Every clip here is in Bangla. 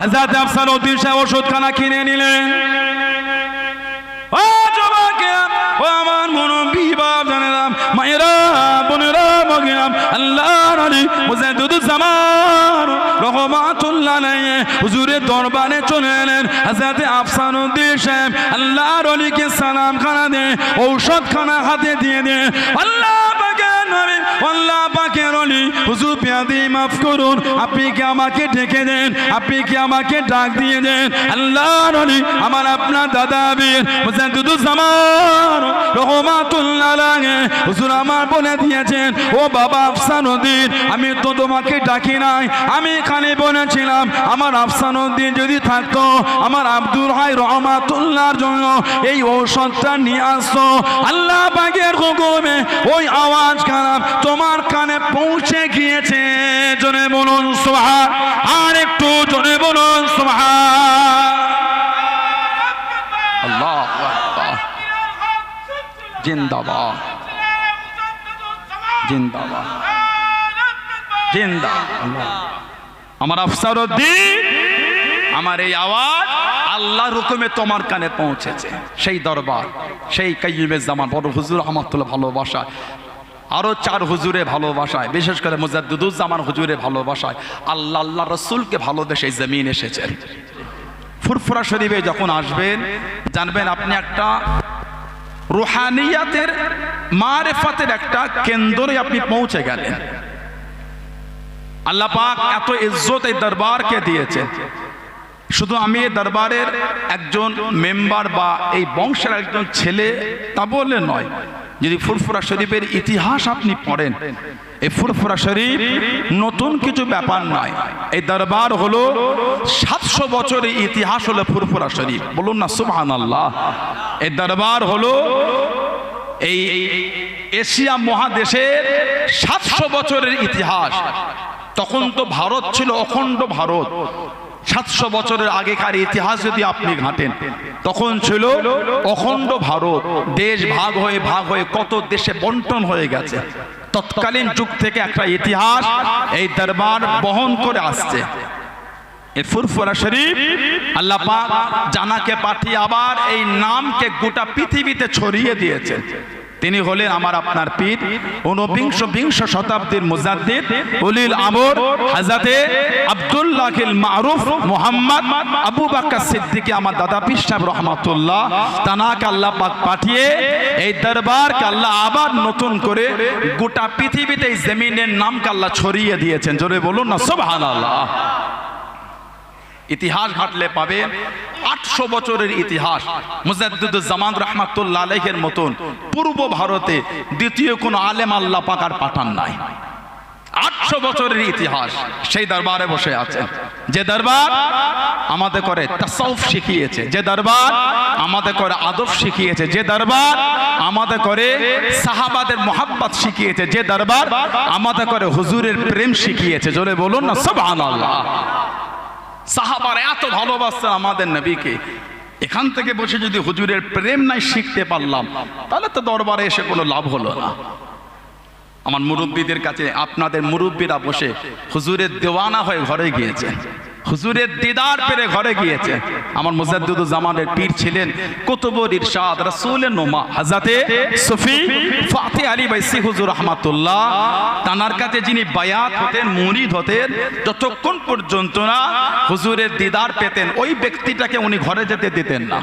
হযরত আফসানুদ্দিন সাহেব ওষুধখানা কিনে নিলেন। ও যুবকেরা, ও আমার মুরব্বি বাপ জানেরা, মায়েরা, বোনেরা, মগিরাম, আল্লাহর ওলি মুজাদ্দিদুজ্জামান রহমাতুল্লাহ আলাইহি হুজুরের দরবারে চলে এলেন। হযরত আফসানুদ্দিন সাহেব আল্লাহর ওলিকে সালাম খানা দিয়ে ঔষধখানা হাতে দিয়ে দিয়ে, আল্লাহ পাকের নবী, আল্লাহ পাকের ওলি হুজুর পেয়াদি মাফ করুন, আপনি কি আমাকে ডেকে দেন, আপনি কি আমাকে ডাক দিয়ে দেন। আল্লাহর ওলি আমার আপনার দাদা বীর মুজাদ্দিদুজ্জামান রহমাতুল্লাহ আলাইহি হুজুর আমার বলে দিয়েছেন, ও বাবা আফসানুদ্দিন, আমি তো তোমাকে ডাকি নাই, আমি খালি বলেছিলাম আমার আফসানুদ্দিন যদি থাকতো আমার আব্দুল হাই রহমাতুল্লাহর জন্য এই ঔষধটা নিয়ে আসতো। আল্লাহ পাকের হুকুমে ওই আওয়াজ খারাপ তোমার কানে পৌঁছে গিয়েছে। জোরে বলুন সুবহান, আর একটু জোরে বলুন সুবহান। আল্লাহু আকবার, জিন্দাবাদ, জিন্দাবাদ, জিন্দাবাদ। আমার আফসারউদ্দিন, আমার এই আওয়াজ আল্লাহর হুকুমে তোমার কানে পৌঁছেছে। সেই দরবার, সেই কাইয়ুমে জামান বড় হুজুর রহমাতুল্লাহ ভালোবাসা, আরো 4 হুজুরে ভালোবাসায়, বিশেষ করে মুজাদ্দিদুজ্জামান হুজুরে ভালোবাসায় আল্লাহ আল্লাহ রসুলকে ভালোবেসে এই জমিন এসেছেন। ফুরফুরা শরীফে যখন আসবেন জানবেন আপনি একটা রুহানিয়াতের মারিফাতের একটা কেন্দ্রে আপনি পৌঁছে গেলেন। আল্লাহ পাক এত ইজ্জত এই দরবারকে দিয়েছে। শুধু আমি এই দরবারের একজন মেম্বার বা এই বংশের একজন ছেলে তা বলে নয়, যদি ফুরফুরা শরীফের ইতিহাস আপনি পড়েন, এই ফুরফুরা শরীফ নতুন কিছু ব্যাপার নয়। এই দরবার হলো 700 বছরের ইতিহাস হলো ফুরফুরা শরীফ, বলুন না সুবহানাল্লাহ। এই দরবার হলো এই এশিয়া মহাদেশের 700 বছরের ইতিহাস। তখন তো ভারত ছিল অখণ্ড ভারত। 700 বছরের আগেকার ইতিহাস যদি আপনি ঘাটেন, তখন ছিল অখণ্ড ভারত। দেশ ভাগ হয়ে কত দেশে বন্টন হয়ে গেছে। তৎকালীন যুগ থেকে একটা ইতিহাস এই দরবার বহন করে আসছে। এই ফুরফুরা শরীফ আল্লাহ পাক জানাকে পাঠিয়ে আবার এই নামকে গোটা পৃথিবীতে ছড়িয়ে দিয়েছেন। তিনি হলেন আমার আপনার পীর, 19 শতাব্দীর মুজাদ্দিদ উলিল আমর হযরতে আব্দুল্লাহিল মারুফ মুহাম্মদ আবু বকর সিদ্দিক, আমার দাদা পীর সাহেব রহমাতুল্লাহ তানাকে আল্লাহ পাক পাঠিয়ে এই দরবারকে আল্লাহ আবার নতুন করে গোটা পৃথিবীতে এই জমিনের নামকে আল্লাহ ছড়িয়ে দিয়েছেন। জোরে বলুন না সুবহানাল্লাহ। ইতিহাস ঘাটলে পাবেন 800 বছরের ইতিহাস। মুজাদ্দিদুজ্জামান রহমাতুল্লাহ আলাইহির মতন পূর্ব ভারতে দ্বিতীয় কোন আলেম আল্লাহ পাক আর পাঠান নাই। 800 বছরের ইতিহাস সেই দরবারে বসে আছেন। যে দরবার আমাদের করে তাসাউফ শিখিয়েছে, যে দরবার আমাদের করে আদব শিখিয়েছে, যে দরবার আমাদের করে সাহাবাদের মোহাব্বত শিখিয়েছে, যে দরবার আমাদের করে হুজুরের প্রেম শিখিয়েছে। জোরে বলুন না সুবহানাল্লাহ। সাহাবারা এত ভালোবাসতেন আমাদের নবীকে। এখান থেকে বসে যদি হুজুরের প্রেম নাই শিখতে পারলাম, তাহলে তো দরবারে এসে কোনো লাভ হলো না। আমার মুরব্বীদের কাছে আপনাদের মুরব্বীরা বসে হুজুরের দেওয়ানা হয়ে ঘরে গিয়েছেন, হুজুরের দিদার পেরে ঘরে গিয়েছে। আমার মুজাদ্দিদুজ্জামানের পীর ছিলেন কুতুবুল ইরশাদ রাসূলের নোমা হযরতে সুফি ফাতে আলী বাইসি হুজুর রহমাতুল্লাহ। তানার কাছে যিনি বায়াত হতেন, মুরিদ হতেন, যতক্ষণ পর্যন্ত না হুজুরের দিদার পেতেন ওই ব্যক্তিটাকে উনি ঘরে যেতে দিতেন না।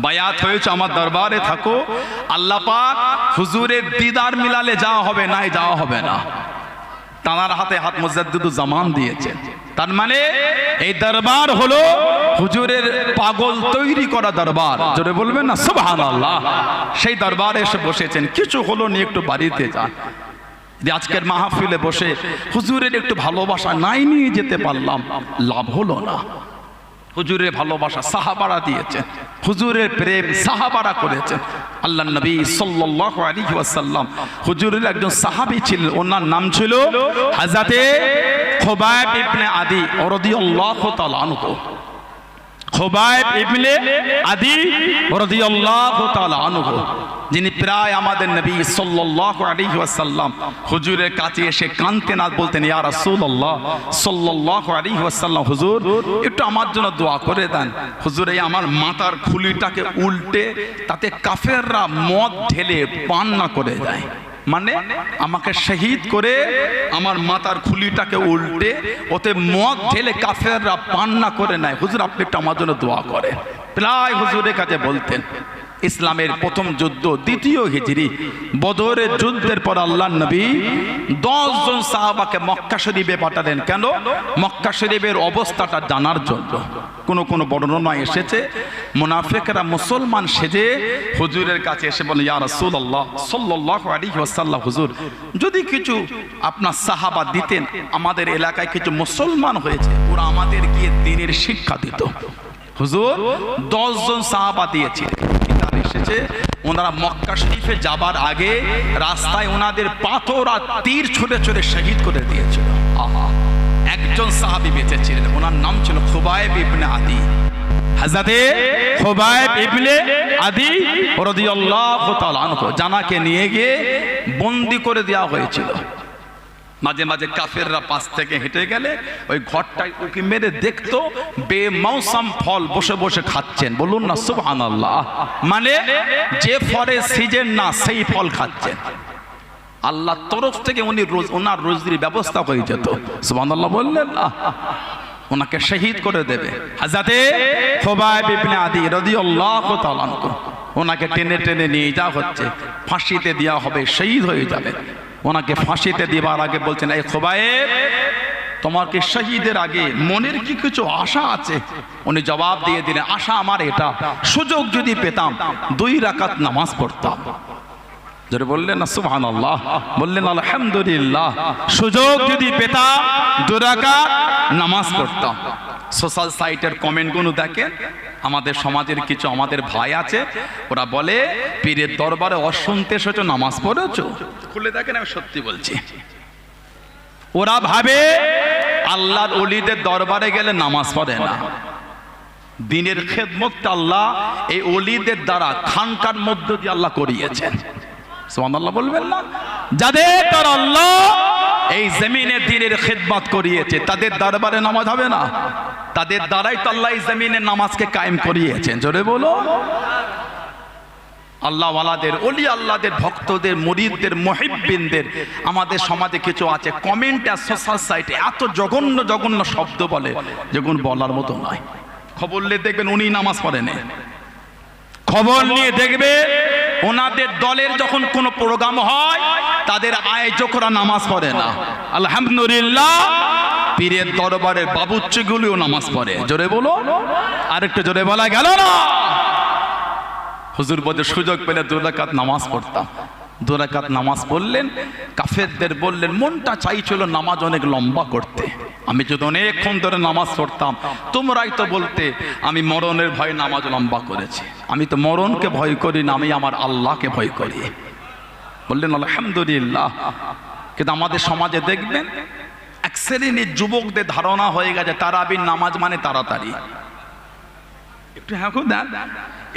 বায়াত হয়েছে আমার দরবারে থাকো, আল্লাহ পাক হুজুরের দিদার মিলালে যাওয়া হবে, নাই যাওয়া হবে না। তানার হাতে হাত মুজাদ্দিদুজ্জামান দিয়েছে। তার মানে এই দরবার হলো হুজুরের পাগল তৈরি করা দরবার। জোরে বলবেন না সুবহানাল্লাহ। সেই দরবারে এসে বসেছেন, কিছু হলো নি একটু বাড়িতে যান। আজকের মাহফিলে বসে হুজুরের একটু ভালোবাসা নাই নিয়ে যেতে পারলাম, লাভ হলো না। হুজুরের ভালোবাসা সাহাবারা দিয়েছেন, হুজুরের প্রেম সাহাবারা করেছেন। আল্লাহর নবী সাল্লাল্লাহু আলাইহি ওয়াসাল্লাম হুজুরের একজন সাহাবী ছিলেন, ওনার নাম ছিল হযরতে খুবাইব ইবনে আদি রাদিয়াল্লাহু তাআলা আনহু। খুবাইব ইবনে আদি রাদিয়াল্লাহু তাআলা আনহু, যিনি প্রায় আমাদের নবী সাল্লাল্লাহু আলাইহি ওয়াসাল্লাম হুজুরের কাছে এসে কাঁদতেন আর বলতেন, ইয়া রাসূলুল্লাহ সাল্লাল্লাহু আলাইহি ওয়াসাল্লাম, হুজুর একটু আমার জন্য দোয়া করে দেন। হুজুর, এই আমার মাথার খুলিটাকে উল্টে তাতে কাফেররা মদ ঢেলে পান না করে দেয়, মানে আমাকে শহীদ করে আমার মাথার খুলিটাকে উল্টে ওতে মদ ঢেলে কাফেররা পান না করে নেয়। হুজুর, আপনি একটু আমার জন্য দোয়া করেন। প্রায় হুজুরের কাছে বলতেন। ইসলামের প্রথম যুদ্ধ দ্বিতীয় হিজরি বদরের যুদ্ধের পর আল্লাহর নবী 10 জন সাহাবাকে মক্কা শরীফে পাঠালেন। কেন? মক্কা শরীফের অবস্থাটা জানার জন্য। কোন বর্ণনায় এসেছে মুনাফিকরা মুসলমান সেজে হুজুরের কাছে এসে বলে, ইয়া রাসূলুল্লাহ সাল্লাল্লাহু আলাইহি ওয়াসাল্লাম, হুজুর যদি কিছু আপনার সাহাবা দিতেন, আমাদের এলাকায় কিছু মুসলমান হয়েছে, ওরা আমাদের গিয়ে দ্বীনের শিক্ষা দিত। হুজুর 10 জন সাহাবা দিয়েছিলেন। এসেছে ওনারা মক্কা শরীফে যাবার আগে রাস্তায় ওনাদের পাথর আর তীর ছুঁড়ে ছুঁড়ে শহীদ করে দিয়েছিল। একজন সাহাবী বেঁচে ছিলেন, ওনার নাম ছিল খুবাইব ইবনে আদি। হযরতে খুবাইব ইবনে আদি রাদিয়াল্লাহু তাআলা আনহু জানাকে নিয়ে গিয়ে বন্দী করে দেওয়া হয়েছিল। মাঝে মাঝে কাফেররা পাশ থেকে হেঁটে গেলে ওই ঘরটায় উকি মেরে দেখতো বেমৌসম ফল বসে বসে খাচ্ছেন। বলুন না সুবহানাল্লাহ। মানে যে ফলের সিজন না সেই ফল খাচ্ছেন। আল্লাহর তরফ থেকে উনি ওনার রোজগারির ব্যবস্থা হয়ে যেত। সুবহানাল্লাহ বললেন না, ওনাকে শহীদ করে দেবে। হযরতে খুবাইব ইবনে আদি রাদিয়াল্লাহু তাআলা আনহু, ওনাকে টেনে টেনে নিয়ে যাওয়া হচ্ছে, ফাঁসিতে দেওয়া হবে, শহীদ হয়ে যাবে। ওনাকে ফাঁসিতে দেবার আগে বলছেন, এই খুবাইব, তোমার কি শহীদের আগে মনের কি কিছু আশা আছে? উনি জবাব দিয়ে দিলেন, আশা আমার এটা, সুযোগ যদি পেতাম 2 রাকাত নামাজ পড়তাম। যারা বললেন না সুবহানাল্লাহ, বললেন আলহামদুলিল্লাহ, সুযোগ যদি পেতাম 2 রাকাত নামাজ পড়তাম। সোশ্যাল সাইটের কমেন্টগুলো দেখেন, আমাদের সমাজের কিছু আমাদের ভাই আছে, ওরা বলে পীরের দরবারে অশুনতে এসেছো, নামাজ পড়েছো? খুলে দেখেন, আমি সত্যি বলছি। ওরা ভাবে আল্লাহর ওলিদের দরবারে গেলে নামাজ পড়ে না। দিনের খেদমতটা আল্লাহ এই ওলিদের দ্বারা খানকার মধ্য দিয়ে আল্লাহ করিয়েছেন। সুবহানাল্লাহ বলবেন না? যাদের দ্বারা আল্লাহ এই জমিনে দিনের খেদমত করিয়েছে, তাদের দরবারে নামাজ হবে না? তাদের দ্বারাই তো আল্লাহ এই জমিনে নামাজকে কায়েম করিয়েছেন। জোরে বলো। আল্লাহ ওয়ালাদের, ওলি আল্লাহদের, ভক্তদের, মুরিদদের, মুহিব্বিনদের আমাদের সমাজে কিছু আছে, কমেন্টে আর সোশ্যাল সাইটে এত জঘন্য জঘন্য শব্দ বলে যেগুলো বলার মতো নয়। খবর নিয়ে দেখবেন উনি নামাজ পড়েন। খবর নিয়ে দেখবে ওনাদের দলের যখন কোনো প্রোগ্রাম হয়, তাদের আয়োজকরা নামাজ পড়ে না। আলহামদুলিল্লাহ, পীরের দরবারের বাবুচ্চিগুলিও নামাজ পড়ে। জোরে বলো, আর একটু জোরে বলা গেল না? হুজুর বলে সুযোগ পেলে 2 রাকাত নামাজ পড়তাম। 2 রাকাত নামাজ পড়লেন, কাফেরদের বললেন মনটা চাইছিল নামাজ অনেক লম্বা করতে। আমি যদি অনেকক্ষণ ধরে নামাজ পড়তাম, তোমরাই তো বলতে আমি মরণের ভয়ে নামাজ লম্বা করেছি। আমি তো মরণকে ভয় করি না, আমি আমার আল্লাহকে ভয় করি। বললেন আলহামদুলিল্লাহ। কিন্তু আমাদের সমাজে দেখবেন এক শ্রেণীর যুবকদের ধারণা হয়ে গেছে তারাবির নামাজ মানে তাড়াতাড়ি। একটু হ্যাঁ দেন,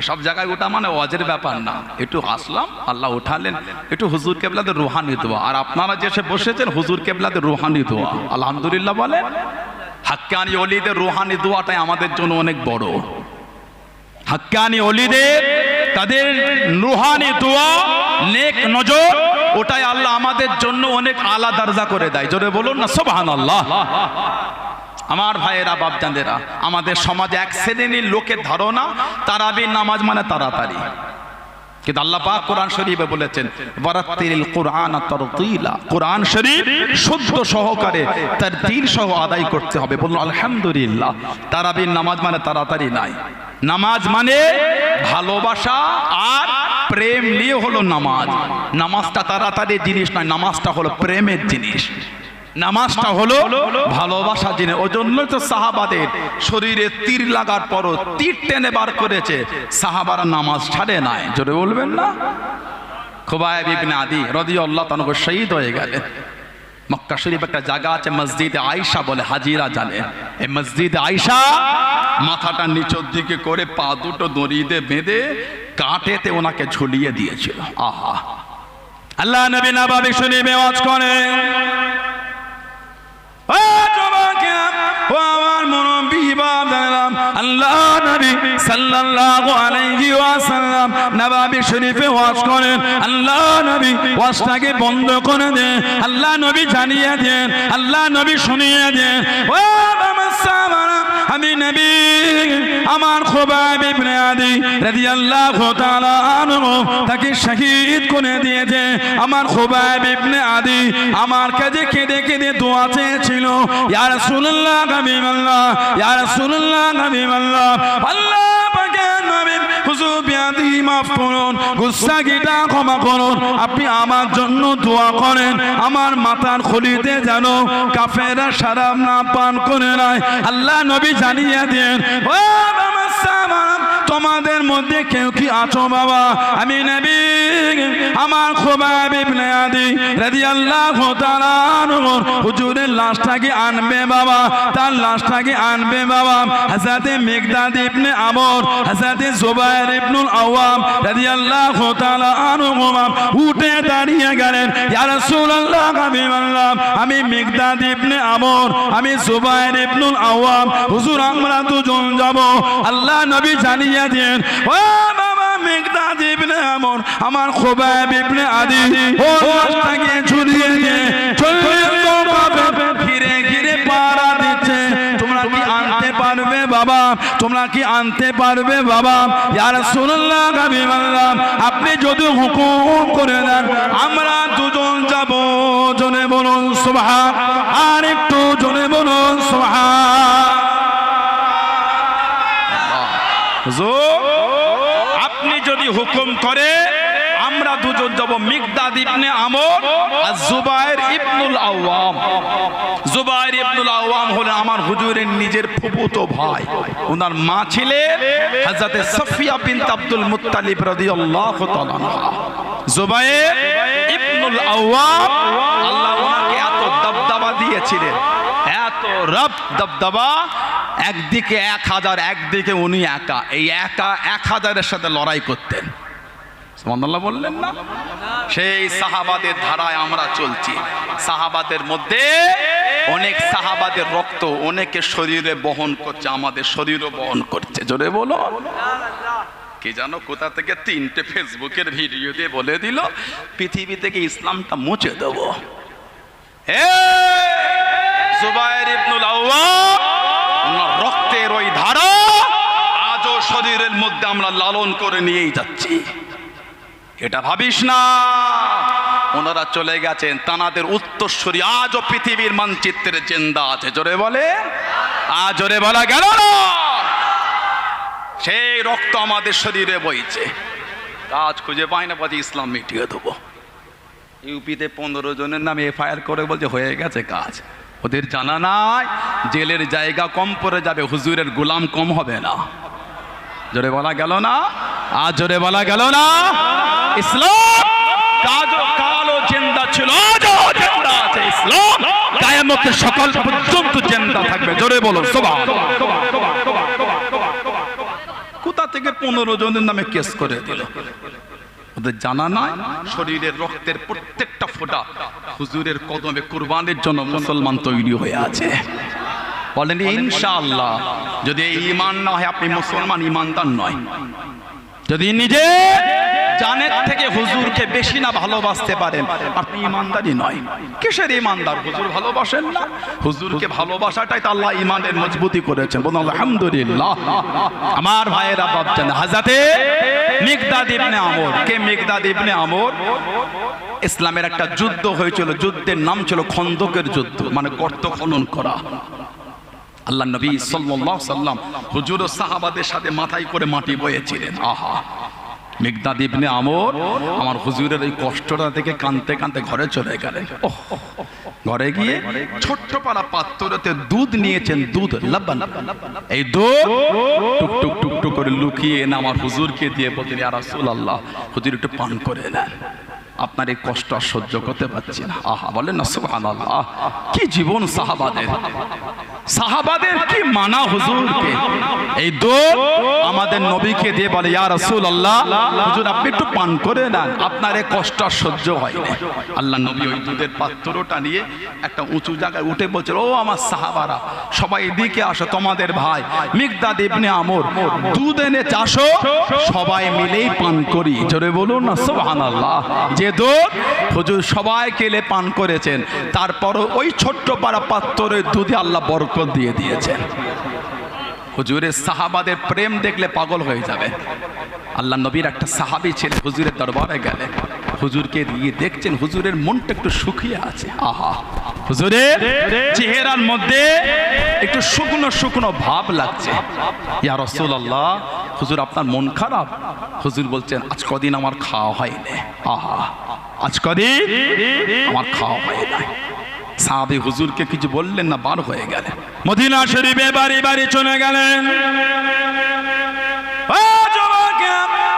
এসব জায়গায় ওটা মানে ওয়াজের ব্যাপার না। একটু আসলাম, আল্লাহ উঠালেন, একটু হুজুর কেবলাদের রুহানি দোয়া। আর আপনারা যে এসে বসেছেন, হুজুর কেবলাদের রুহানি দোয়া। আলহামদুলিল্লাহ বলেন। হাক্কানি ওলিদের রুহানি দোয়াটাই আমাদের জন্য অনেক বড়। হাক্কানি ওলিদের তাদের রুহানি দোয়া, নেক নজর, ওটাই আল্লাহ আমাদের জন্য অনেক আলা দরজা করে দেয়। জোরে বলুন না সুবহানাল্লাহ। আমার ভাইয়েরা, বাপজানেরা, আমাদের সমাজে এক শ্রেণীর লোকের ধারণা তারাবির নামাজ মানে তাড়াতাড়ি। কিন্তু আল্লাহ পাক কোরআন শরীফে বলেছেন, ওয়ারাত্তিলিল কুরআনা তারতিলা, কোরআন শরীফ শুদ্ধ সহকারে তারতিল সহ আদায় করতে হবে। বলুন আলহামদুলিল্লাহ। তারাবির নামাজ মানে তাড়াতাড়ি নাই। নামাজ মানে ভালোবাসা আর প্রেম নিয়ে হলো নামাজ। নামাজটা তাড়াতাড়ি জিনিস নয়, নামাজটা হলো প্রেমের জিনিস, নামাজটা হলো ভালোবাসা জিনিস। ওই জন্যই তো সাহাবাদের শরীরে তীর লাগার পরও তীর টেনে বার করেছে, সাহাবারা নামাজ ছাড়ে নাই। জোরে বলবেন না? খুবাইব ইবনে আদি রাদিয়াল্লাহু তাআলা শহীদ হয়ে গেলেন। মক্কা শরীফ একটা জায়গা আছে মসজিদে আয়েশা বলে, হাজিরা জানে। এই মসজিদে আয়েশা মাথাটা নিচের দিকে করে পা দুটো দড়িতে বেঁধে কাঁটেতে ওনাকে ঝুলিয়ে দিয়েছিল। আহা, আল্লাহ নবী নববী শরীফে ওয়াজ করে, আল্লাহ নবী সাল্লাল্লাহু আলাইহি ওয়াসাল্লাম নববী শরীফে ওয়াজ করেন। আল্লাহ নবী ওয়াজটাকে বন্ধ করে দেন, আল্লাহ নবী জানিয়ে দেন, আল্লাহ নবী শুনিয়ে দেন। ও আমি নবী আমার খুবাইব ইবনে আদি রাদিয়াল্লাহু তাআলা আনহু তাকে শহীদ করে দিয়েছে। আমার খুবাইব ইবনে আদি আমার কাছে কেঁদে কেঁদে দোয়া চেয়েছিল, ইয়া রাসূলুল্লাহ হাবিবাল্লাহ, ইয়া রাসূলুল্লাহ হাবিবাল্লাহ, আল্লাহ পাকের নবী হুজুর বিয়াদি মাফ করুন, গুনাহটা ক্ষমা করুন, আপনি আমার জন্য দোয়া করেন, আমার মাথার খুলিতে যেন কাফেররা শরাব না পান করে নাই। আল্লাহ নবী জানিয়ে দেন, ও বাবা সাহাবারা, তোমাদের মধ্যে কেউ কি আছো বাবা? আমি নবী আমার খুবাইব ইবনে আদি রাদিয়াল্লাহু তাআলা আনহু হুজুরের লাশটাকে আনবে বাবা, তার লাশটাকে আনবে বাবা। হযরত মিকদাদ ইবনে আমর, হযরত জুবায়ের ইবনুল আওয়াম রাদিয়াল্লাহু তাআলা আনহু উঠে দাঁড়িয়ে গেলেন, ইয়া রাসূলুল্লাহ হাবিবাল্লাহ, আমি মিকদাদ ইবনে আমর, আমি জুবায়ের ইবনুল আওয়াম, হুজুর আমরা দুজন যাব। আল্লাহ নবী জানিয়ে দেন, ও বাবা মিকদাদ ইবনে আমর আমার খুবাইব ইবনে আদি ও লাশটাকে ঝুলিয়ে দিয়ে ঘিরে ঘিরে পাড়া দিচ্ছে, তোমরা কি আনতে পারবে বাবা? তোমরা কি আনতে পারবে বাবা? ইয়া রাসূলুল্লাহ হাবিবাল্লাহ, আপনি যদি হুকুম করে দেন আমরা দুজন যাব। জোরে বলুন সুবহান, আর একটু জোরে বলুন সুবহান। আপনি যদি হুকুম করে আমরা দুজন যাব। মিকদাদ ইবনে আমর আর জুবায়ের ইবনুল আওয়াম। জুবায়ের ইবনুল আওয়াম হলেন আমার হুজুরের নিজের ফুফুতো ভাই, ওনার মা ছিলেন হযরত সাফিয়া বিনত আব্দুল মুত্তালিব রাদিয়াল্লাহু তাআলা আনহা। জুবায়ের ইবনুল আওয়াম আল্লাহ ওনাকে এত দবদবা দিয়েছিলেন, এত রব দবদবা, একদিকে 1000, একদিকে উনি একা, এই একা 1000-এর সাথে লড়াই করতেন। সুবহানাল্লাহ বললেন না? সেই সাহাবাদের ধারায় আমরা চলছি। সাহাবাদের মধ্যে অনেক সাহাবাদের রক্ত অনেকে শরীরে বহন করছে, আমাদের শরীরও বহন করছে। জোরে বলো কি জানো, কোথা থেকে 3টে ফেসবুকের ভিডিও দিয়ে বলে দিল পৃথিবী থেকে ইসলামটা মুছে দেব। জুবায়ের ইবনুল আওয়াম ওনার রক্তের ওই ধারা আজও শরীরের মধ্যে আমরা লালন করে নিয়েই যাচ্ছি। এটা ভাবিস না ওনারা চলে গেছেন, তানাদের উত্তরসূরি আজও পৃথিবীর মানচিত্রে জিন্দা আছে। জোরে বলে, আজ জোরে বলা গেল না, সেই রক্ত আমাদের শরীরে বইছে। কাজ খুঁজে পাই না, বলছে ইসলাম মিটিয়ে দেবো। ইউপিতে 15 জনের নামে এফআইআর করে বলছে হয়ে গেছে কাজ। ওদের জানা নাই জেলের জায়গা কম পড়ে যাবে, হুজুরের গোলাম কম হবে না। জোরে বলা গেল না, আজ জোরে বলা গেল না। ইসলাম কালো জিন্দা ছিল, আজও জিন্দা আছে। ইসলাম কিয়ামতের সকাল পর্যন্ত জিন্দা থাকবে। জোরে বলো সুবহানাল্লাহ। কোথা থেকে 15 জনের নামে কেস করে দিল? ওদের জানা নাই শরীরের রক্তের প্রত্যেকটা ফোঁটা হুজুরের কদমে কুরবানির জন্য মুসলমান তৈরি হয়ে আছে। বলেন ইনশাআল্লাহ। যদি ঈমান না হয় আপনি মুসলমান, ঈমানদার নয়। যদি নিজে জানের থেকে হুজুরকে বেশি না ভালোবাসতে পারেন, আপনি ঈমানদারই নয়। কিসের ঈমানদার? হুজুর ভালোবাসেন না? হুজুরকে ভালোবাসাটাই তো আল্লাহ ঈমানের মজবুতি করেছেন। বলুন আলহামদুলিল্লাহ। আমার ভাইয়েরা বাপজান, হযরতে মিকদাদ ইবনে আমর। কে মিকদাদ ইবনে আমর? ইসলামের একটা যুদ্ধ হয়েছিল, যুদ্ধের নাম ছিল খন্দকের যুদ্ধ, মানে গর্ত খনন করা। আল্লাহ নবী সাল্লাল্লাহু আলাইহি সাল্লাম হুজুর ও সাহাবাদের সাথে মাথায় করে মাটি বয়েছিলেন। আহা, মিকদাদ ইবনে আমর আমার হুজুরের এই কষ্টটা থেকে কাঁদতে কাঁদতে ঘরে চলে গেলেন। ঘরে গিয়ে ছোট্ট পাড়া পাত্রতে দুধ নিয়েছেন, দুধ লবণ। এই দুধ টুক টুক টুক টুক করে লুকিয়ে এনে আমার হুজুরকে দিয়ে বলতেন ইয়া রাসূলুল্লাহ, হুজুর একটু পান করে নেন। আপনার এই কষ্ট আর সহ্য করতে পারছি না। আহা, বলেন না সুবহানাল্লাহ। কি জীবন সাহাবাদের, সাহাবাদের কি মানা হুজুরকে। এই দুধ আমাদের নবীকে দিয়ে বলে, ইয়া রাসূলুল্লাহ, হুজুর আপনি একটু পান করে নেন, আপনার এই কষ্ট আর সহ্য হয় না। আল্লাহ নবী ওই দুধের পাত্রটা নিয়ে একটা উঁচু জায়গায় উঠে বলছিল, ও আমার সাহাবারা সবাই এদিকে আসো, তোমাদের ভাই মিকদাদ ইবনে আমর দুধ এনে চাষো, সবাই মিলেই পান করি। জোরে বলুন না সুবহানাল্লাহ। যে দুধ হুজুর সবাই কেলে পান করেছেন, তারপর ওই ছোট্ট পাড়া পাত্রের দুধে আল্লাহ বরকত দিয়ে দিয়েছেন। হুজুরের সাহাবাদের প্রেম দেখলে পাগল হয়ে যাবে। আল্লাহ নবীর একটা সাহাবী ছিলেন, হুজুরের দরবারে গেলেন, হুজুরকে দিয়ে দেখছেন হুজুরের মনটা একটু শুকিয়ে আছে। আহা, হুজুরের চেহারার মধ্যে একটু শুকনো শুকনো ভাব লাগছে। ইয়া রাসূলুল্লাহ, হুজুর আপনার মন খারাপ? হুজুর বলছেন, আজ কদিন আমার খাওয়া হয়নি। আহা, আজ কদিন আমার খাওয়া হয় না। সাহাবী হুজুরকে কিছু বললেন না, বার হয়ে গেলেন, মদিনা শরীফে বাড়ি বাড়ি চলে গেলেন।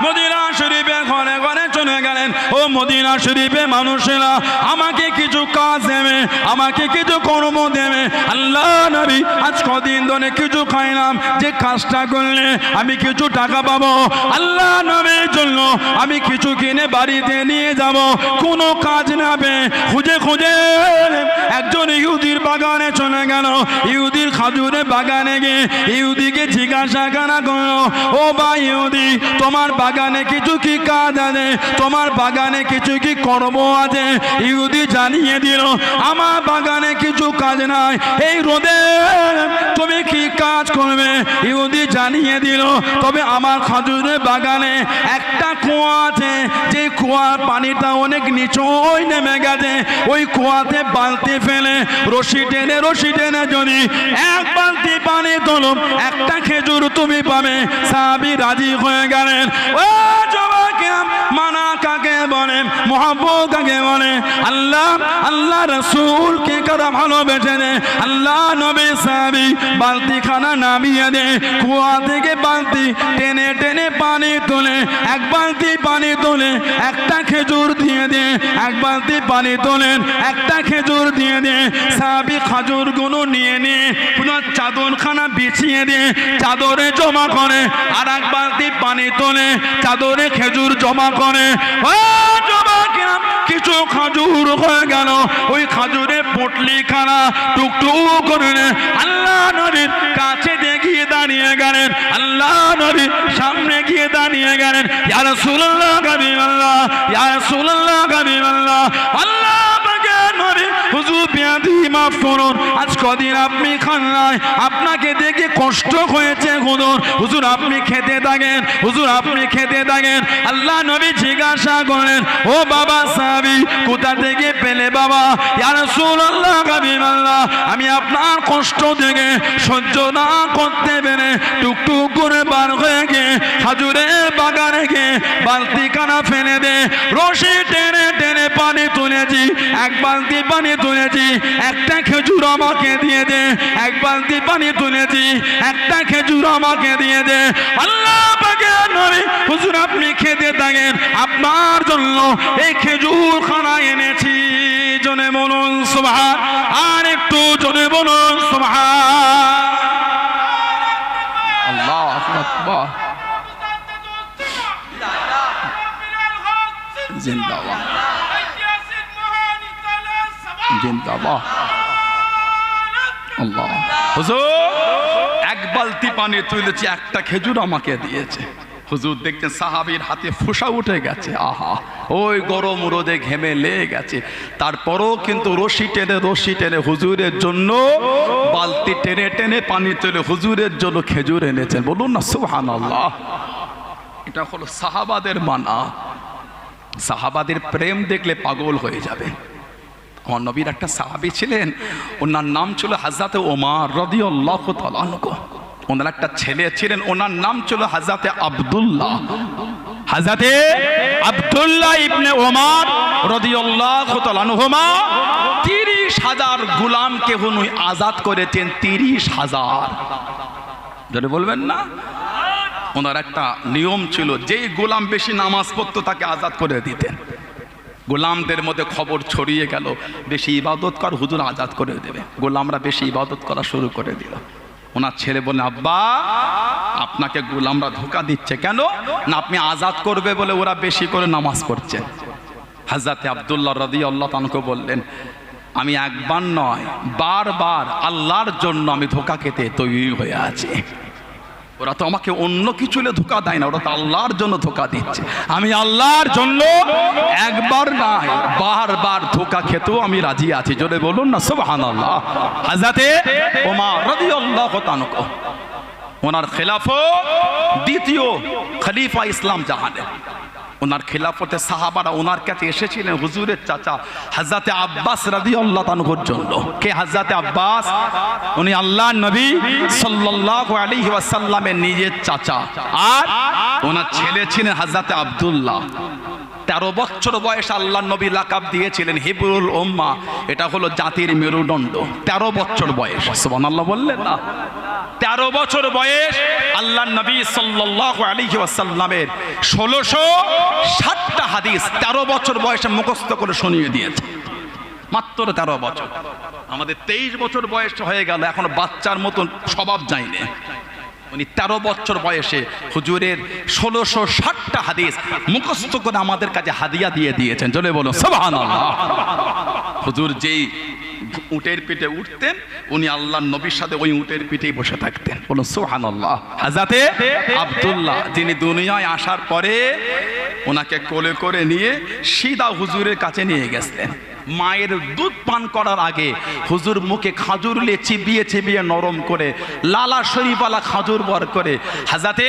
মদিনা শরীফে ঘরে ঘরে চলে গেলেন। ও মদিনা শরীফে মানুষেরা, আমাকে কিছু কাজ দেবে, আমাকে কিছু কর্ম দেবে। আল্লাহ নবী, আজ কদিন ধরে কিছু খাইলাম, যে কাজটা করলে আমি কিছু টাকা পাবো, আল্লাহ নবীর জন্য আমি কিছু কিনে বাড়িতে নিয়ে যাব। কোনো কাজ নাবে খুঁজে খুঁজে একজন ইহুদির বাগানে চলে গেল। ইহুদির খাজুরের বাগানে গিয়ে ইহুদিকে জিজ্ঞাসা করলো, ও ভাই ইহুদি, তোমার বাগানে কিছু কি কাজ আছে, তোমার বাগানে কিছু কি কর্ম আছে? ইহুদি জানিয়ে দিল, আমার বাগানে কিছু কাজ নাই, এই রোদে তুমি কি কাজ করবে? ইহুদি জানিয়ে দিল, তবে আমার খাজুরের বাগানে একটা কুয়া আছে, যে কুয়ার পানিটা অনেক নিচই নেমে গেছে, ওই কুয়াতে বালতি ফেলে রশি টেনে যদি এক বালতি পানি তোলো, একটা খেজুর তুমি পাবে। সাহাবী রাজি হয়ে গেলেন। ও যুবকেরা, মানা কাকে বলে, মুহাব্বত কাকে বলে? আল্লাহ রাসূলকে কারা ভালোবেসে, আল্লাহ নবী সাহাবী বালতি খানা নামিয়ে দে, কুয়া থেকে বালতি টেনে টেনে পানি তোলে, এক বালতি পানি তোলে একটা খেজুর দিয়ে দে, এক বালতি পানি তোলেন একটা খেজুর দিয়ে দে। সাহাবী খাজুরগুলো নিয়ে নিয়ে পুরো চাদরখানা বিছিয়ে দিয়ে চাদরে জমা করে, আর এক বালতি পানি তোলে, চাদরে খেজুর জমা করে। ও যুবকেরা, কিছু খাজুর হয়ে গেল, ওই খাজুরের পটলি খানা টুকটুক করে আল্লাহ নবীর কাছে দেখিয়ে দাঁড়িয়ে গেলেন। আল্লাহ নবীর সামনে গিয়ে দাঁড়িয়ে গেলেন, ইয়া রাসূলুল্লাহ হাবিবাল্লাহ, ইয়া রাসূলুল্লাহ হাবিবাল্লাহ, আল্লাহ পাকে নবী, হুজুর বিয়াদি মাফ করুন, আজ কদিন আপনি খান নাই, আপনাকে দেখে কষ্ট হয়েছে হুজুর আপনি খেতে থাকেন, হুজুর আপনি খেতে থাকেন। আল্লাহ নবী জিজ্ঞাসা করেন, ও বাবা সাহাবী, কোথা থেকে পেলে বাবা? ইয়া রাসূলুল্লাহ হাবিবাল্লাহ, আমি আপনার কষ্ট দেখে সহ্য না করতে পেরে টুকটুক করে বার হয়ে গিয়ে খাজুরের বাগানে গিয়ে বালতি কানা ফেলে দে, রশি টেনে টেনে পানি তুলেছি, এক বালতি পানি তুলেছি, একটা খেজুর আমাকে দিয়ে দে, এক বালতি পানি তুলেছি, একটা খেজুর আমাকে দিয়ে দে। আল্লাহ পাকের নবী, হুজুর আপনি খেতে থাকেন, আপনার জন্য এই খেজুর খানা এনেছি। জনে বলুন সুবহান, আর একটু জনে বলুন সুবহান। আল্লাহু আকবার, জিন্দাবাদ জিন্দাবাদ। আল্লাহ, হুজুর এক বালতি পানি তুলেছি, একটা খেজুর আমাকে দিয়েছে। হুজুর দেখছেন সাহাবীর হাতে ফোঁসা উঠে গেছে, আহা, ওই গরম রোদে ঘেমে লেগে গেছে, তারপরও কিন্তু রশি টেনে হুজুরের জন্য বালতি টেনে টেনে পানি তুলে হুজুরের জন্য খেজুর এনেছেন। বলুন না সুবহানাল্লাহ। এটা হলো সাহাবাদের মানা। সাহাবাদের প্রেম দেখলে পাগল হয়ে যাবে। আমার নবীর একটা সাহাবী ছিলেন, ওনার নাম ছিল হযরত ওমর রাদিয়াল্লাহু তাআলা আনহু। ওনার একটা ছেলে ছিলেন, ওনার নাম ছিল হযরত আব্দুল্লাহ। হযরত আব্দুল্লাহ ইবনে ওমর রাদিয়াল্লাহু তাআলা আনহুমা 30,000 গোলামকে উনি আজাদ করেছেন। 30,000, যদি বলবেন না, ওনার একটা নিয়ম ছিল, যেই গোলাম বেশি নামাজ পড়তো তাকে আজাদ করে দিতেন। গোলামদের মধ্যে খবর ছড়িয়ে গেল, বেশি ইবাদত কর, হুজুর আজাদ করে দেবে। গোলামরা বেশি ইবাদত করা শুরু করে দিল। ওনার ছেলে বলে, আব্বা আপনাকে গোলামরা ধোঁকা দিচ্ছে। কেন না, আপনি আজাদ করবে বলে ওরা বেশি করে নামাজ পড়ছে। হযরতে আব্দুল্লাহ রাদিয়াল্লাহু তাআলা বললেন, আমি একবার নয় বারবার আল্লাহর জন্য আমি ধোঁকা খেতে তৈরি হয়ে আছি। ওরা তো আমাকে অন্য কিছু ধোঁকা দেয় না, ওরা তো আল্লাহর জন্য ধোঁকা দিচ্ছে। আমি আল্লাহর জন্য একবার নয় বারবার ধোঁকা খেতেও আমি রাজি আছি। জোরে বলুন না সুবহানাল্লাহ। হযরতে ওমর রাদিয়াল্লাহু তাআলা ওনার খেলাফত দ্বিতীয় খলিফা ইসলাম জাহানের, ওনার খেলাফতে সাহাবারা ওনার কাছে এসেছিলেন হুজুরের চাচা হযরতে আব্বাস রাদিয়াল্লাহু তাআলার জন্য। কে হযরতে আব্বাস? উনি আল্লাহর নবী সাল্লাল্লাহু আলাইহি ওয়াসাল্লামের নিজের চাচা, আর ওনার ছেলে ছিলেন হযরতে আব্দুল্লাহ। 13 বছর বয়স আল্লাহর নবী লাকাব দিয়েছিলেন হিবরুল উম্মাহ, এটা হলো জাতির মেরুদণ্ড। 13 বছর বয়স, সুবহানাল্লাহ বললেন না? 13 বছর বয়স আল্লাহর নবী সাল্লাল্লাহু আলাইহি ওয়াসাল্লামের 1660টা হাদিস 13 বছর বয়সে মুখস্থ করে শুনিয়ে দিয়েছে। মাত্র 13 বছর। আমাদের 23 বছর বয়স হয়ে গেল, এখনো বাচ্চার মতন স্বভাব যায়নি। উনি 13 বছর বয়সে হুজুরের 1660টা হাদিস মুখস্থ করে আমাদের কাছে হাদিয়া দিয়ে দিয়েছেন। জোরে বলুন সুবহানাল্লাহ। হুজুর যেই উটের পিঠে উঠতেন, উনি আল্লাহর নবীর সাথে ওই উটের পিঠেই বসে থাকতেন। বলুন সুবহানাল্লাহ। হযরতে আব্দুল্লাহ যিনি দুনিয়ায় আসার পরে ওনাকে কোলে করে নিয়ে সিধা হুজুরের কাছে নিয়ে গেছেন। মায়ের দুধ পান করার আগে হুজুর মুখে খাজুর নিয়ে চিবিয়ে চিবিয়ে নরম করে লালা শরীফওয়ালা খাজুর বার করে হযরতে